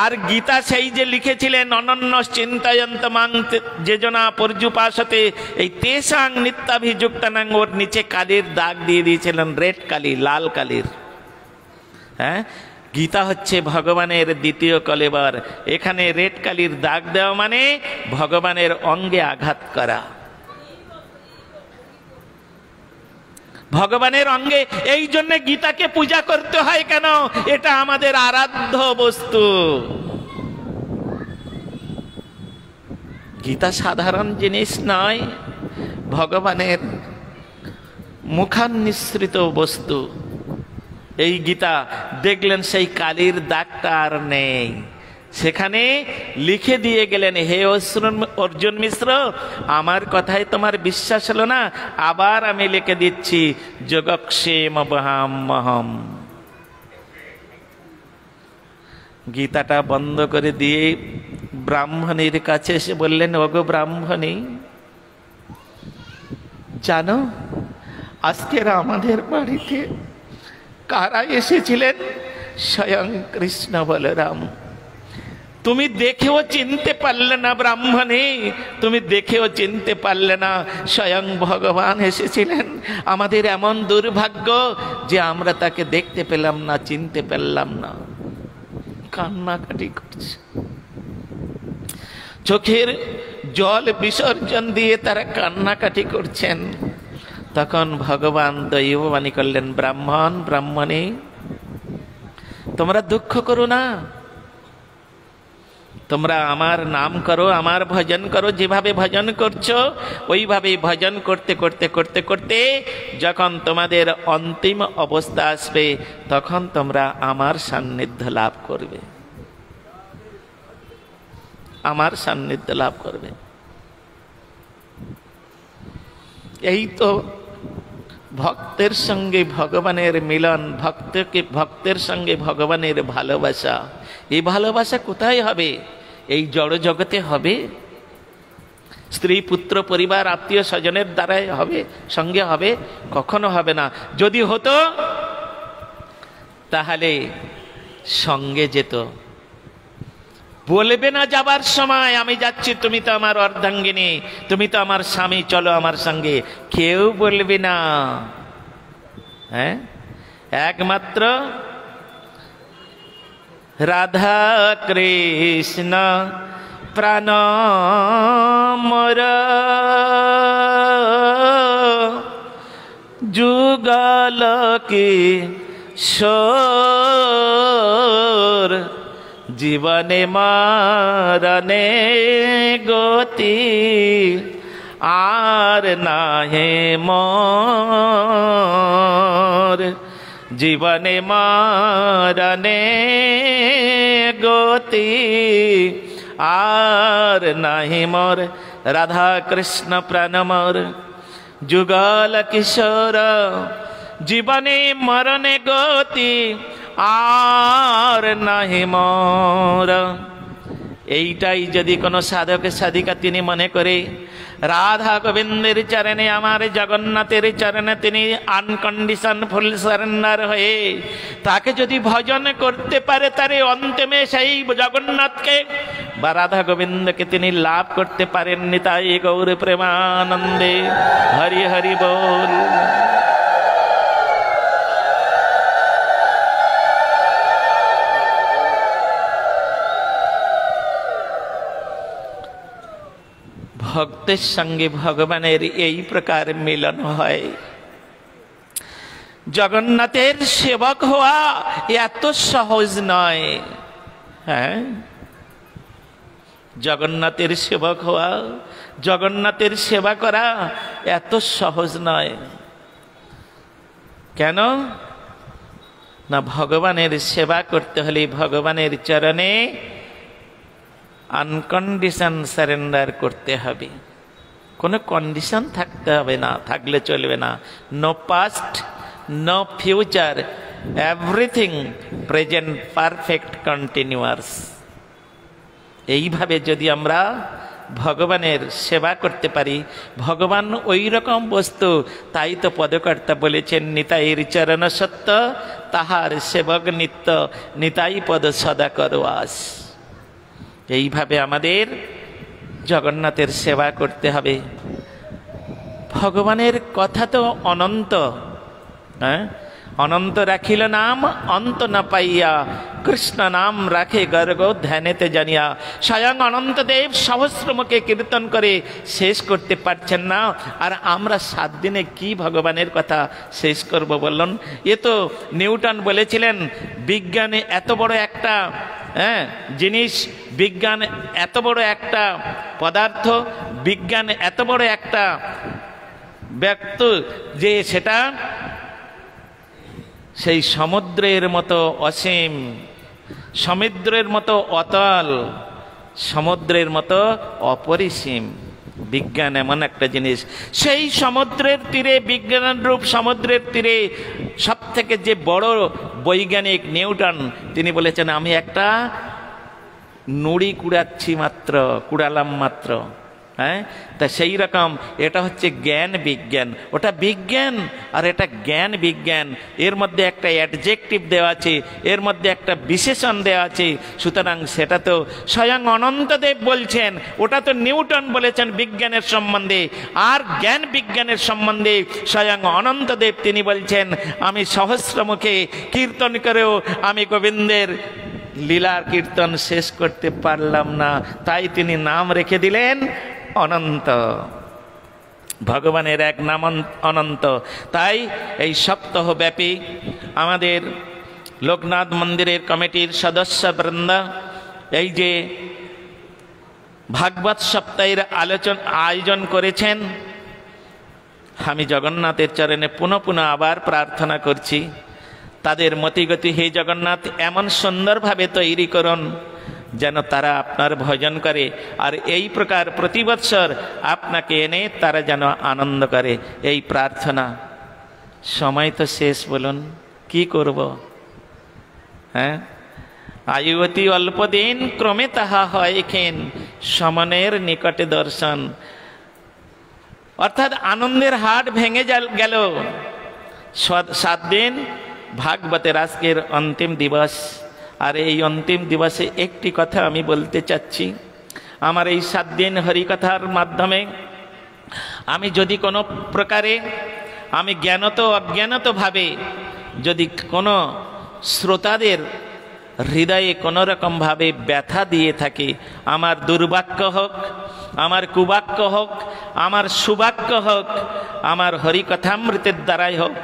আর গীতা সেই যে লিখেছিলেন অনন্য চিন্তয়ন্ত মাং যেজনা পর্যুপাসতে, এই তেসাং নিত্যাভিযুক্তানাং, ওর নিচে কালির দাগ দিয়ে দিয়েছিলেন, রেড কালি, লাল কালির। হ্যাঁ, গীতা হচ্ছে ভগবানের দ্বিতীয় কলেবর। এখানে রেড কালির দাগ দেওয়া মানে ভগবানের অঙ্গে আঘাত করা, ভগবানের অঙ্গে। এই জন্য গীতাকে পূজা করতে হয় কেন? এটা আমাদের আরাধ্য বস্তু। গীতা সাধারণ জিনিস নয়, ভগবানের মুখান্নিঃসৃত বস্তু। এই গীতা দেখলেন সেই কালির দাগটা আর নেই, সেখানে লিখে দিয়ে গেলেন, হে অর্জুন মিশ্র, আমার কথায় তোমার বিশ্বাস হলো না, আবার আমি লিখে দিচ্ছি, যোগক্ষেম বহাম্যহম। গীতাটা বন্ধ করে দিয়ে ব্রাহ্মণীর কাছে এসে বললেন, ওগো ব্রাহ্মণী, জানো আজকের আমাদের বাড়িতে কারা এসেছিলেন? স্বয়ং কৃষ্ণ বলরাম। তুমি দেখেও চিনতে পারলে না ব্রাহ্মণী, তুমি দেখেও চিনতে পারলে না, স্বয়ং ভগবান এসেছিলেন। আমাদের এমন দুর্ভাগ্য যে আমরা তাকে দেখতে পেলাম না, চিনতে পারলাম না। কান্নাকাটি করছে, চোখের জল বিসর্জন দিয়ে তারা কান্নাকাটি করছেন। তখন ভগবান দৈববাণী করলেন, ব্রাহ্মণ ব্রাহ্মণী, তোমরা দুঃখ করো না, তোমরা আমার নাম করো, আমার ভজন করো, যেভাবে ভজন করছো ওইভাবে ভজন করতে করতে করতে করতে যখন তোমাদের অন্তিম অবস্থা আসবে, তখন তোমরা আমার সান্নিধ্য লাভ করবে, আমার সান্নিধ্য লাভ করবে। এই তো ভক্তের সঙ্গে ভগবানের মিলন, ভক্তের সঙ্গে ভগবানের ভালোবাসা। এই ভালোবাসা কোথায় হবে? এই জড় জগতে হবে? স্ত্রী পুত্র পরিবার আত্মীয় স্বজনের দ্বারাই হবে, সঙ্গে হবে? কখনো হবে না। যদি হতো তাহলে সঙ্গে যেত, বলবে না যাবার সময়, আমি যাচ্ছি, তুমি তো আমার অর্ধাঙ্গিনী, তুমি তো আমার স্বামী, চলো আমার সঙ্গে, কেউ বলবে না। হ্যাঁ, একমাত্র রাধা কৃষ্ণ প্রাণ মোর, যুগল কিশোর, জীবনে মরণে গতি আর নাহে মোর, জীবনে মরণে গতি আর নাহি মোর, রাধা কৃষ্ণ প্রাণ মোর, যুগল কিশোর, জীবনে মরণে গতি আর নাহি মোর। এইটাই যদি কোনো সাধক সাধিকা তিনি মনে করে রাধা গোবিন্দের চরণে, আমার জগন্নাথের চরণে তিনি আনকন্ডিশন ফুল সারেন্ডার হয়ে তাকে যদি ভজন করতে পারে, তারে অন্তিমে সেই জগন্নাথকে বা রাধা গোবিন্দকে তিনি লাভ করতে পারেননি। তাই গৌর প্রেমানন্দে হরি হরি বল। ভক্তের সঙ্গে ভগবানের এই প্রকার মিলন হয়। জগন্নাথের সেবক হওয়া এত সহজ নয়। হ্যাঁ, জগন্নাথের সেবক হওয়া, জগন্নাথের সেবা করা এত সহজ নয়। কেন না, ভগবানের সেবা করতে হলে ভগবানের চরণে আনকন্ডিশন সারেন্ডার করতে হবে। কোনো কন্ডিশন থাকতে হবে না, থাকলে চলবে না। No past, no future, everything present, perfect, continuous. এইভাবে যদি আমরা ভগবানের সেবা করতে পারি। ভগবান ওই রকম বস্তু, তাই তো পদকর্তা বলেছেন নিতাইয়ের চরণ সত্য, তাহার সেবক নিত্য, নিতাই পদ সদা করবাস। এইভাবে আমাদের জগন্নাথের সেবা করতে হবে। ভগবানের কথা তো অনন্ত, হ্যাঁ, অনন্ত রাখিল নাম অন্ত না পাইয়া, কৃষ্ণ নাম রাখে গর্গ ধ্যানেতে জানিয়া। স্বয়ং অনন্তদেব সহস্রমুখে কীর্তন করে শেষ করতে পারছেন না, আর আমরা 7 দিনে কি ভগবানের কথা শেষ করব বলুন? এ তো নিউটন বলেছিলেন বিজ্ঞানে এত বড় একটা জিনিস, বিজ্ঞান এত বড় একটা পদার্থ, বিজ্ঞান এত বড় একটা ব্যক্তি যে সেটা সেই সমুদ্রের মতো অসীম, সমুদ্রের মতো অতল, সমুদ্রের মতো অপরিসীম। বিজ্ঞান এমন একটা জিনিস, সেই সমুদ্রের তীরে, বিজ্ঞান রূপ সমুদ্রের তীরে সব থেকে যে বড় বৈজ্ঞানিক নিউটন, তিনি বলেছেন আমি একটা নুড়ি কুড়াচ্ছি মাত্র, কুড়ালাম মাত্র। হ্যাঁ, তা সেই রকম এটা হচ্ছে জ্ঞান বিজ্ঞান, ওটা বিজ্ঞান আর এটা জ্ঞান বিজ্ঞান। এর মধ্যে একটা অ্যাডজেক্টিভ দেওয়া আছে, এর মধ্যে একটা বিশেষণ দেওয়া আছে। সুতরাং সেটা তো স্বয়ং অনন্তদেব বলছেন, ওটা তো নিউটন বলেছেন বিজ্ঞানের সম্বন্ধে, আর জ্ঞান বিজ্ঞানের সম্বন্ধে স্বয়ং অনন্তদেব তিনি বলছেন আমি সহস্রমুখে কীর্তন করেও আমি গোবিন্দের লীলার কীর্তন শেষ করতে পারলাম না, তাই তিনি নাম রেখে দিলেন অনন্ত। ভগবানের এক নাম অনন্ত। তাই এই সপ্তাহব্যাপী আমাদের লোকনাথ মন্দিরের কমিটির সদস্যবৃন্দ এই যে ভাগবত সপ্তাহের আয়োজন করেছেন, আমি জগন্নাথের চরণে পুনঃ পুনঃ আবার প্রার্থনা করছি তাদের মতিগতি হে জগন্নাথ এমন সুন্দরভাবে তৈরি করুন যেন তারা আপনার ভজন করে, আর এই প্রকার প্রতি বৎসর আপনাকে এনে তারা যেন আনন্দ করে, এই প্রার্থনা। সময় তো শেষ, বলুন কি করব? হ্যাঁ, আয়ু অতি অল্প দিন, ক্রমে তাহা হয় ক্ষীণ, সমনের নিকটে দর্শন। অর্থাৎ আনন্দের হাট ভেঙে গেল। 7 দিন ভাগবতের আজকের অন্তিম দিবস, আর এই অন্তিম দিবসে একটি কথা আমি বলতে চাচ্ছি। আমার এই 7 দিন হরিকথার মাধ্যমে আমি যদি কোনো প্রকারে আমি জ্ঞানত অজ্ঞানতভাবে যদি কোনো শ্রোতাদের হৃদয়ে কোনো রকমভাবে ব্যথা দিয়ে থাকি, আমার দুর্বাক্য হোক, আমার কুবাক্য হোক, আমার সুবাক্য হোক, আমার হরিকথামৃতের দ্বারাই হোক,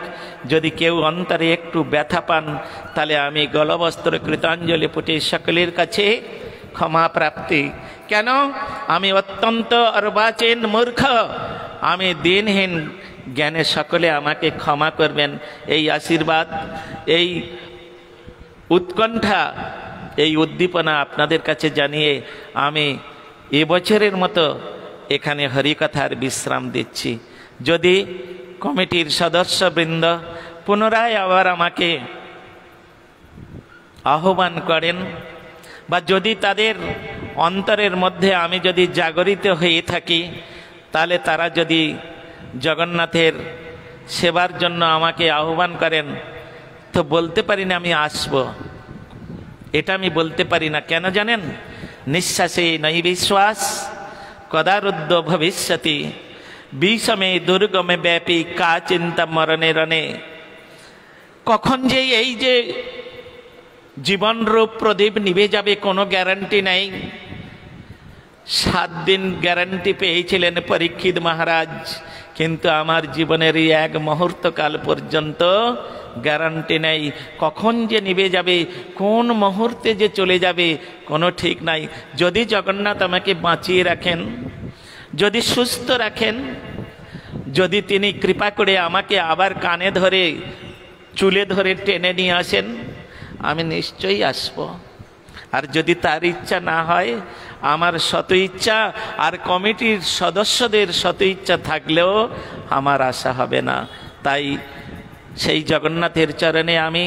যদি কেউ অন্তরে একটু ব্যথা পান, তাহলে আমি গলবস্ত্র কৃতাঞ্জলি পুটে সকলের কাছে ক্ষমা প্রাপ্তি। কেন? আমি অত্যন্ত অর্বাচীন মূর্খ, আমি দিনহীন, জ্ঞানে সকলে আমাকে ক্ষমা করবেন, এই আশীর্বাদ, এই উৎকণ্ঠা, এই উদ্দীপনা আপনাদের কাছে জানিয়ে আমি এবছরের মতো এখানে হরিকথার বিশ্রাম দিচ্ছি। যদি কমিটির সদস্যবৃন্দ পুনরায় আবার আমাকে আহ্বান করেন, বা যদি তাদের অন্তরের মধ্যে আমি যদি জাগরিত হয়ে থাকি, তাহলে তারা যদি জগন্নাথের সেবার জন্য আমাকে আহ্বান করেন, তো বলতে পারি না আমি আসব, এটা আমি বলতে পারি না। কেন জানেন? নিঃশ্বাসে নৈ বিশ্বাস কদারুদ্ধ ভবিষ্যতি, বিষমে দুর্গমে ব্যাপী কা চিন্তা মরণে রণে। কখন যে এই যে জীবনরূপ প্রদীপ নিভে যাবে কোনো গ্যারান্টি নাই। 7 দিন গ্যারান্টি পেয়েছিলেন পরীক্ষিত মহারাজ, কিন্তু আমার জীবনের এই 1 মুহূর্তকাল পর্যন্ত গ্যারান্টি নেই। কখন যে নিভে যাবে, কোন মুহূর্তে যে চলে যাবে কোনো ঠিক নাই। যদি জগন্নাথ আমাকে বাঁচিয়ে রাখেন, যদি সুস্থ রাখেন, যদি তিনি কৃপা করে আমাকে আবার কানে ধরে চুলে ধরে টেনে নিয়ে আসেন, আমি নিশ্চয়ই আসব। আর যদি তার ইচ্ছা না হয়, আমার শত ইচ্ছা আর কমিটির সদস্যদের শত ইচ্ছা থাকলেও আমার আশা হবে না। তাই সেই জগন্নাথের চরণে আমি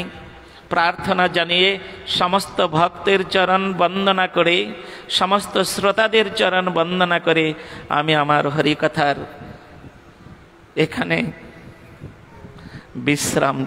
প্রার্থনা জানিয়ে সমস্ত ভক্তের চরণ বন্দনা করে, সমস্ত শ্রোতাদের চরণ বন্দনা করে আমি আমার হরিকথার এখানে বিশ্রাম